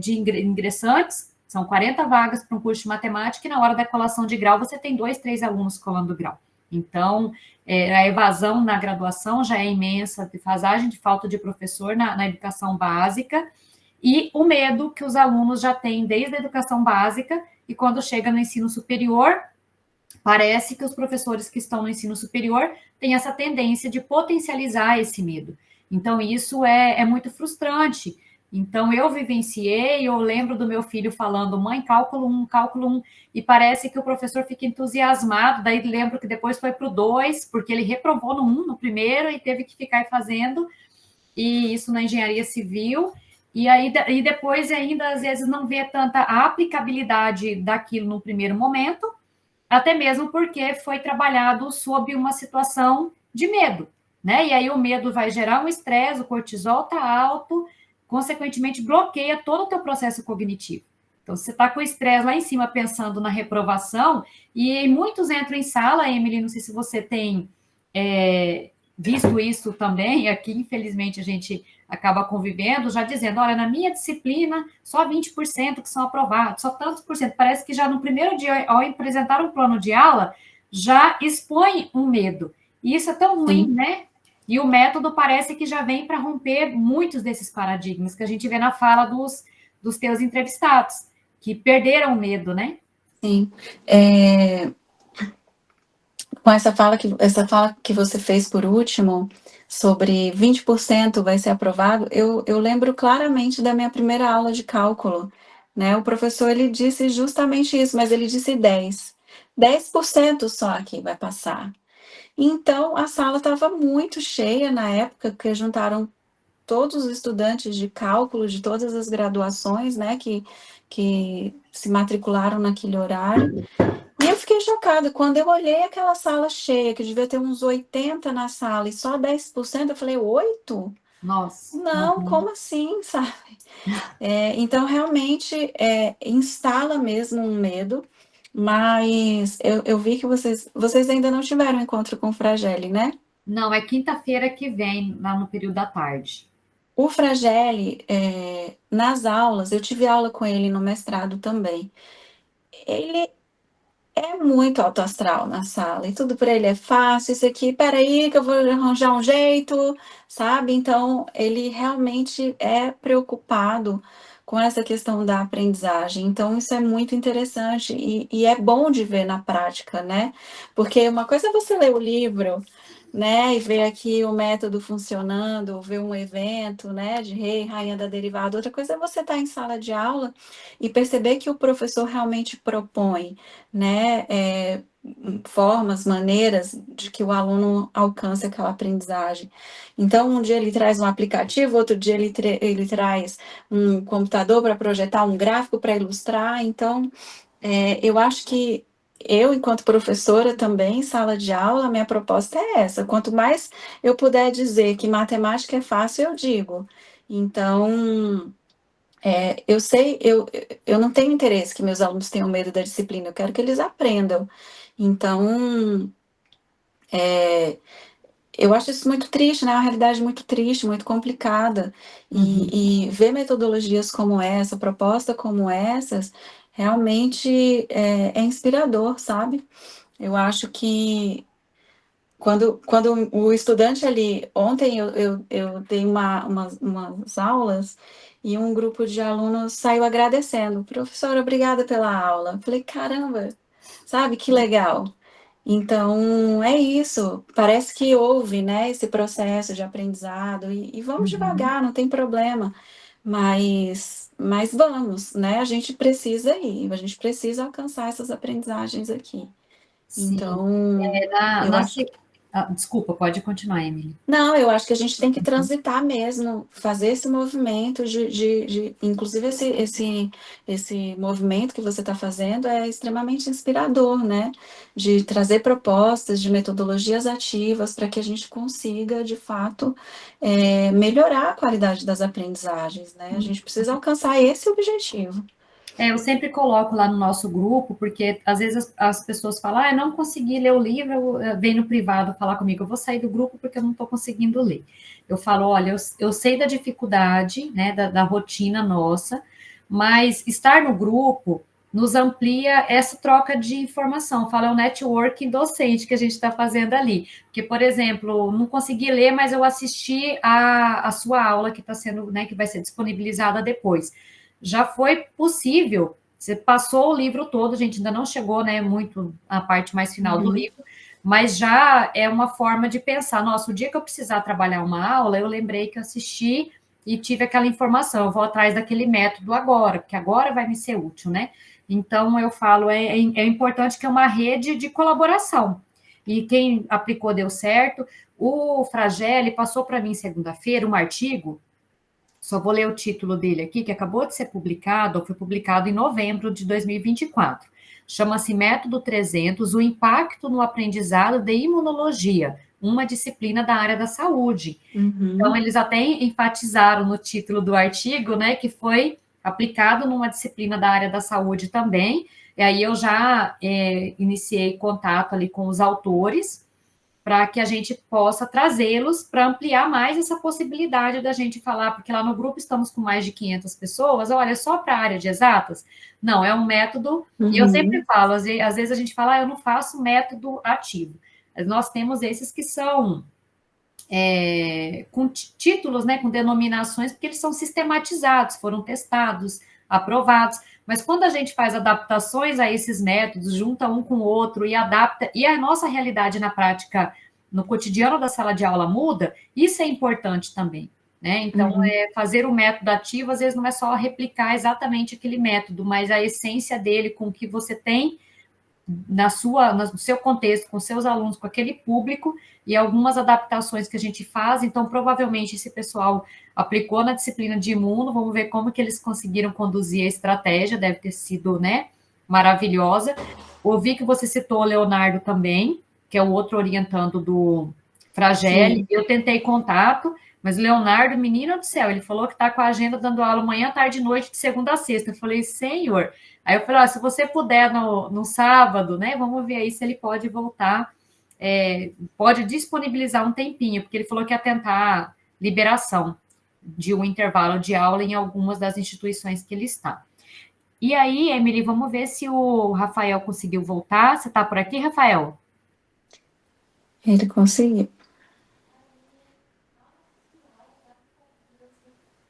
de ingressantes, são 40 vagas para um curso de matemática, e na hora da colação de grau você tem 2, 3 alunos colando grau. Então, a evasão na graduação já é imensa, a defasagem de falta de professor na educação básica, e o medo que os alunos já têm desde a educação básica, e quando chega no ensino superior, parece que os professores que estão no ensino superior têm essa tendência de potencializar esse medo. Então, isso é muito frustrante. Então, eu vivenciei, eu lembro do meu filho falando, mãe, cálculo 1, e parece que o professor fica entusiasmado, daí lembro que depois foi para o 2, porque ele reprovou no 1, no primeiro, e teve que ficar fazendo, e isso na engenharia civil, e depois ainda, às vezes, não vê tanta aplicabilidade daquilo no primeiro momento, até mesmo porque foi trabalhado sob uma situação de medo, né? E aí o medo vai gerar um estresse, o cortisol está alto, consequentemente bloqueia todo o teu processo cognitivo. Então, você está com o estresse lá em cima pensando na reprovação, e muitos entram em sala, Emily, não sei se você tem visto isso também, aqui infelizmente a gente acaba convivendo, já dizendo, olha, na minha disciplina, só 20% que são aprovados, só tantos por cento. Parece que já no primeiro dia, ao apresentar um plano de aula, já expõe um medo. E isso é tão ruim, Sim. né? E o método parece que já vem para romper muitos desses paradigmas que a gente vê na fala dos teus entrevistados, que perderam o medo, né? Sim. Com essa fala que você fez por último, sobre 20% vai ser aprovado, eu lembro claramente da minha primeira aula de cálculo, né? O professor, ele disse justamente isso, mas ele disse 10% só aqui vai passar. Então, a sala estava muito cheia na época, porque juntaram todos os estudantes de cálculo de todas as graduações, né, que se matricularam naquele horário. E eu fiquei chocada. Quando eu olhei aquela sala cheia, que devia ter uns 80 na sala, e só 10%, eu falei, 8? Nossa. Não, Uhum. como assim, sabe? Então, realmente, instala mesmo um medo, mas eu vi que vocês ainda não tiveram encontro com o Fragile, né? Não, é quinta-feira que vem, lá no período da tarde. O Fragile, nas aulas, eu tive aula com ele no mestrado também. Ele é muito alto astral na sala, e tudo para ele é fácil, isso aqui, peraí, que eu vou arranjar um jeito, sabe? Então, ele realmente é preocupado com essa questão da aprendizagem. Então, isso é muito interessante e é bom de ver na prática, né? Porque uma coisa é você ler o livro, né, e ver aqui o método funcionando, ou ver um evento, né, de rei, rainha da derivada. Outra coisa é você estar em sala de aula e perceber que o professor realmente propõe, né, formas, maneiras de que o aluno alcance aquela aprendizagem. Então, um dia ele traz um aplicativo, outro dia ele traz um computador para projetar um gráfico para ilustrar. Então, eu acho que eu, enquanto professora também, em sala de aula, a minha proposta é essa. Quanto mais eu puder dizer que matemática é fácil, eu digo. Então, eu sei, eu não tenho interesse que meus alunos tenham medo da disciplina, eu quero que eles aprendam. Então, eu acho isso muito triste, né? É uma realidade muito triste, muito complicada. Uhum. E ver metodologias como essa, proposta como essas, realmente é inspirador, sabe? Eu acho que quando o estudante ali, ontem eu dei umas aulas e um grupo de alunos saiu agradecendo. Professora, obrigada pela aula. Eu falei, caramba, sabe que legal. Então, é isso. Parece que houve, né, esse processo de aprendizado e vamos Uhum. devagar, não tem problema. Mas vamos, né? A gente precisa ir, a gente precisa alcançar essas aprendizagens aqui. Sim. Então, Na, eu na acho se- desculpa, pode continuar, Emily. não, eu acho que a gente tem que transitar mesmo, fazer esse movimento inclusive esse movimento que você está fazendo é extremamente inspirador, né? De trazer propostas de metodologias ativas para que a gente consiga, de fato, melhorar a qualidade das aprendizagens, né? A gente precisa alcançar esse objetivo. Eu sempre coloco lá no nosso grupo, porque às vezes as pessoas falam, eu não consegui ler o livro, vem no privado falar comigo, eu vou sair do grupo porque eu não estou conseguindo ler. Eu falo, olha, eu sei da dificuldade, né, da rotina nossa, mas estar no grupo nos amplia essa troca de informação. Fala, é o networking docente que a gente está fazendo ali. Porque, por exemplo, não consegui ler, mas eu assisti a sua aula que está sendo, né, que vai ser disponibilizada depois. Já foi possível Você passou o livro todo, a gente ainda não chegou, né, muito à parte mais final do livro, mas já é uma forma de pensar, nossa, o dia que eu precisar trabalhar uma aula, eu lembrei que eu assisti e tive aquela informação, eu vou atrás daquele método agora, porque agora vai me ser útil, né? Então, eu falo, é importante que é uma rede de colaboração. E quem aplicou deu certo. O Fragelli passou para mim segunda-feira um artigo, só vou ler o título dele aqui, que acabou de ser publicado, ou foi publicado em novembro de 2024. Chama-se Método 300, o impacto no aprendizado de imunologia, uma disciplina da área da saúde. Então, eles até enfatizaram no título do artigo, né, que foi aplicado numa disciplina da área da saúde também, e aí eu já iniciei contato ali com os autores, para que a gente possa trazê-los para ampliar mais essa possibilidade da gente falar, porque lá no grupo estamos com mais de 500 pessoas, olha, só para a área de exatas? Não, é um método, e eu sempre falo, às vezes a gente fala, eu não faço método ativo, mas nós temos esses que são com títulos, né, com denominações, porque eles são sistematizados, foram testados, aprovados, mas quando a gente faz adaptações a esses métodos, junta um com o outro e adapta, e a nossa realidade na prática, no cotidiano da sala de aula muda, isso é importante também, né? Então, fazer o método ativo, às vezes não é só replicar exatamente aquele método, mas a essência dele com o que você tem no seu contexto, com seus alunos, com aquele público, e algumas adaptações que a gente faz, então provavelmente esse pessoal aplicou na disciplina de imuno, vamos ver como que eles conseguiram conduzir a estratégia, deve ter sido, né, maravilhosa. Ouvi que você citou o Leonardo também, que é o outro orientando do Fragelli, eu tentei contato, mas o Leonardo, menino do céu, ele falou que está com a agenda dando aula manhã, tarde e noite, de segunda a sexta. Eu falei, senhor, aí eu falei, se você puder no sábado, né, vamos ver aí se ele pode voltar, pode disponibilizar um tempinho, porque ele falou que ia tentar liberação de um intervalo de aula em algumas das instituições que ele está. E aí, Emily, vamos ver se o Rafael conseguiu voltar. Você está por aqui, Rafael? Ele conseguiu.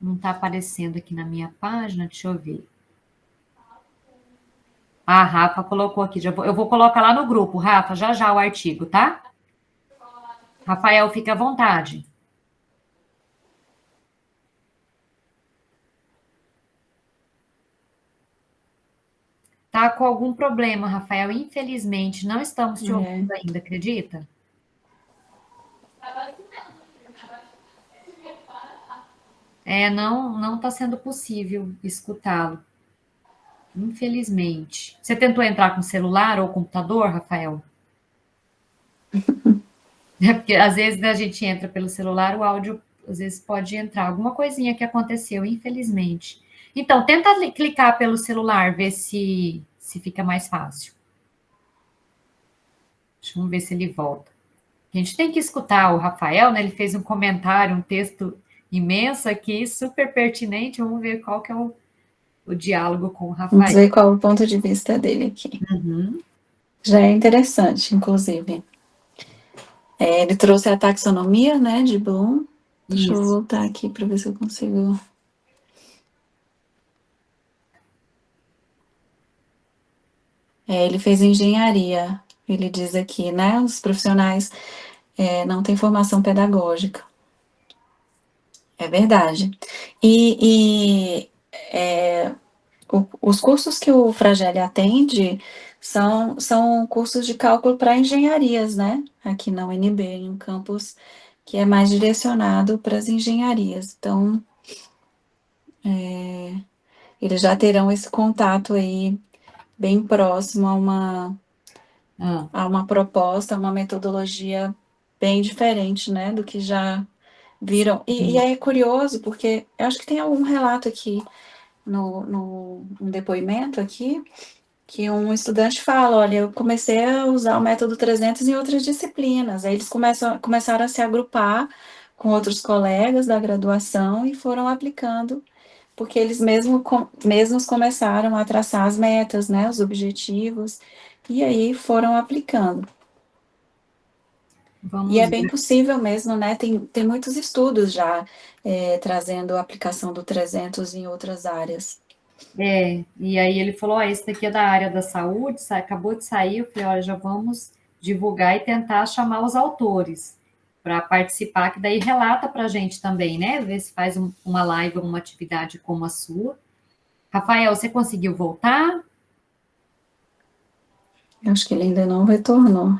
Não está aparecendo aqui na minha página, deixa eu ver. A Rafa colocou aqui, eu vou colocar lá no grupo, Rafa, já o artigo, tá? Rafael, fica à vontade. Tá com algum problema, Rafael, infelizmente, não estamos te ouvindo ainda, acredita? Não está sendo possível escutá-lo, infelizmente. Você tentou entrar com celular ou computador, Rafael? Porque às vezes a gente entra pelo celular, o áudio às vezes pode entrar. Alguma coisinha que aconteceu, infelizmente. Então, tenta clicar pelo celular, ver se fica mais fácil. Vamos ver se ele volta. A gente tem que escutar o Rafael, né? Ele fez um comentário, um texto imenso aqui, super pertinente. Vamos ver qual que é o diálogo com o Rafael. Vamos ver qual é o ponto de vista dele aqui. Já é interessante, inclusive. Ele trouxe a taxonomia, né, de Bloom. Deixa eu voltar aqui para ver se eu consigo. Ele fez engenharia, ele diz aqui, né? Os profissionais não têm formação pedagógica. É verdade. Os cursos que o Fragelli atende são cursos de cálculo para engenharias, né? Aqui na UNB, em um campus que é mais direcionado para as engenharias. Então, eles já terão esse contato aí bem próximo a uma proposta, uma metodologia bem diferente, né, do que já viram. E é curioso, porque eu acho que tem algum relato aqui, no depoimento aqui, que um estudante fala, olha, eu comecei a usar o método 300 em outras disciplinas. Aí eles começaram a se agrupar com outros colegas da graduação e foram aplicando, porque eles mesmos começaram a traçar as metas, né, os objetivos, e aí foram aplicando. E é bem possível mesmo, né? Tem muitos estudos já trazendo a aplicação do 300 em outras áreas. E aí ele falou, ó, esse daqui é da área da saúde, acabou de sair, eu falei, olha, já vamos divulgar e tentar chamar os autores para participar, que daí relata para a gente também, né? Ver se faz uma live ou uma atividade como a sua. Rafael, você conseguiu voltar? Eu acho que ele ainda não retornou.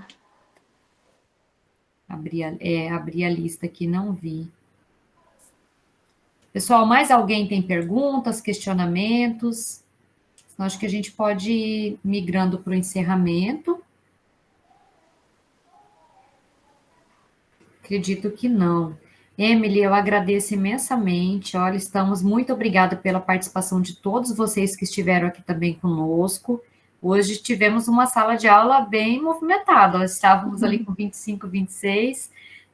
Abri a lista aqui, não vi. Pessoal, mais alguém tem perguntas, questionamentos? Então, acho que a gente pode ir migrando para o encerramento. Acredito que não. Emily, eu agradeço imensamente. Olha, estamos muito obrigada pela participação de todos vocês que estiveram aqui também conosco. Hoje tivemos uma sala de aula bem movimentada. Nós estávamos ali com 25, 26,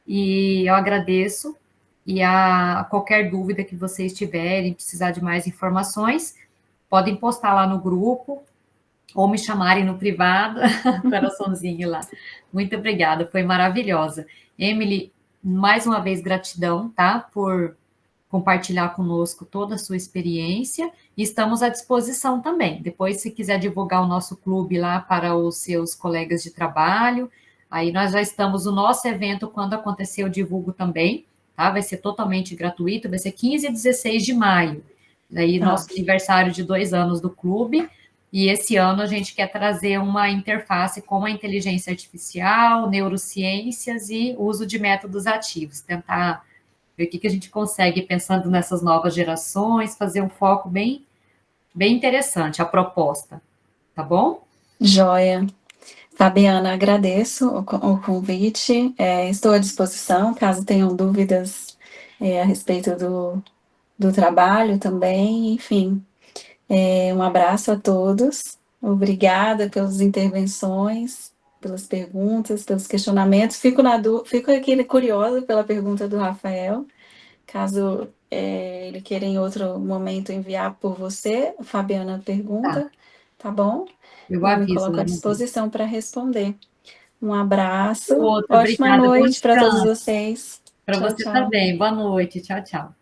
e eu agradeço. E a qualquer dúvida que vocês tiverem, precisar de mais informações, podem postar lá no grupo ou me chamarem no privado, coraçãozinho lá. Muito obrigada, foi maravilhosa. Emily, mais uma vez, gratidão, tá? Por compartilhar conosco toda a sua experiência e estamos à disposição também. Depois, se quiser divulgar o nosso clube lá para os seus colegas de trabalho, aí nós já estamos, o nosso evento, quando acontecer, eu divulgo também, tá? Vai ser totalmente gratuito, vai ser 15 e 16 de maio. Daí, nosso aniversário de 2 anos do clube. E esse ano a gente quer trazer uma interface com a inteligência artificial, neurociências e uso de métodos ativos, tentar ver o que a gente consegue, pensando nessas novas gerações, fazer um foco bem, bem interessante, a proposta, tá bom? Joia. Fabiana, agradeço o convite, estou à disposição, caso tenham dúvidas a respeito do trabalho também, enfim. Um abraço a todos, obrigada pelas intervenções, pelas perguntas, pelos questionamentos. Fico aqui curiosa pela pergunta do Rafael, caso ele queira em outro momento enviar por você, a Fabiana pergunta, tá bom? Eu Me aviso coloco lá à no grupo. disposição para responder. Um abraço, Outra, ótima obrigada, bom noite para todos descanso. vocês. Para Tchau, você tchau. também, boa noite, tchau, tchau.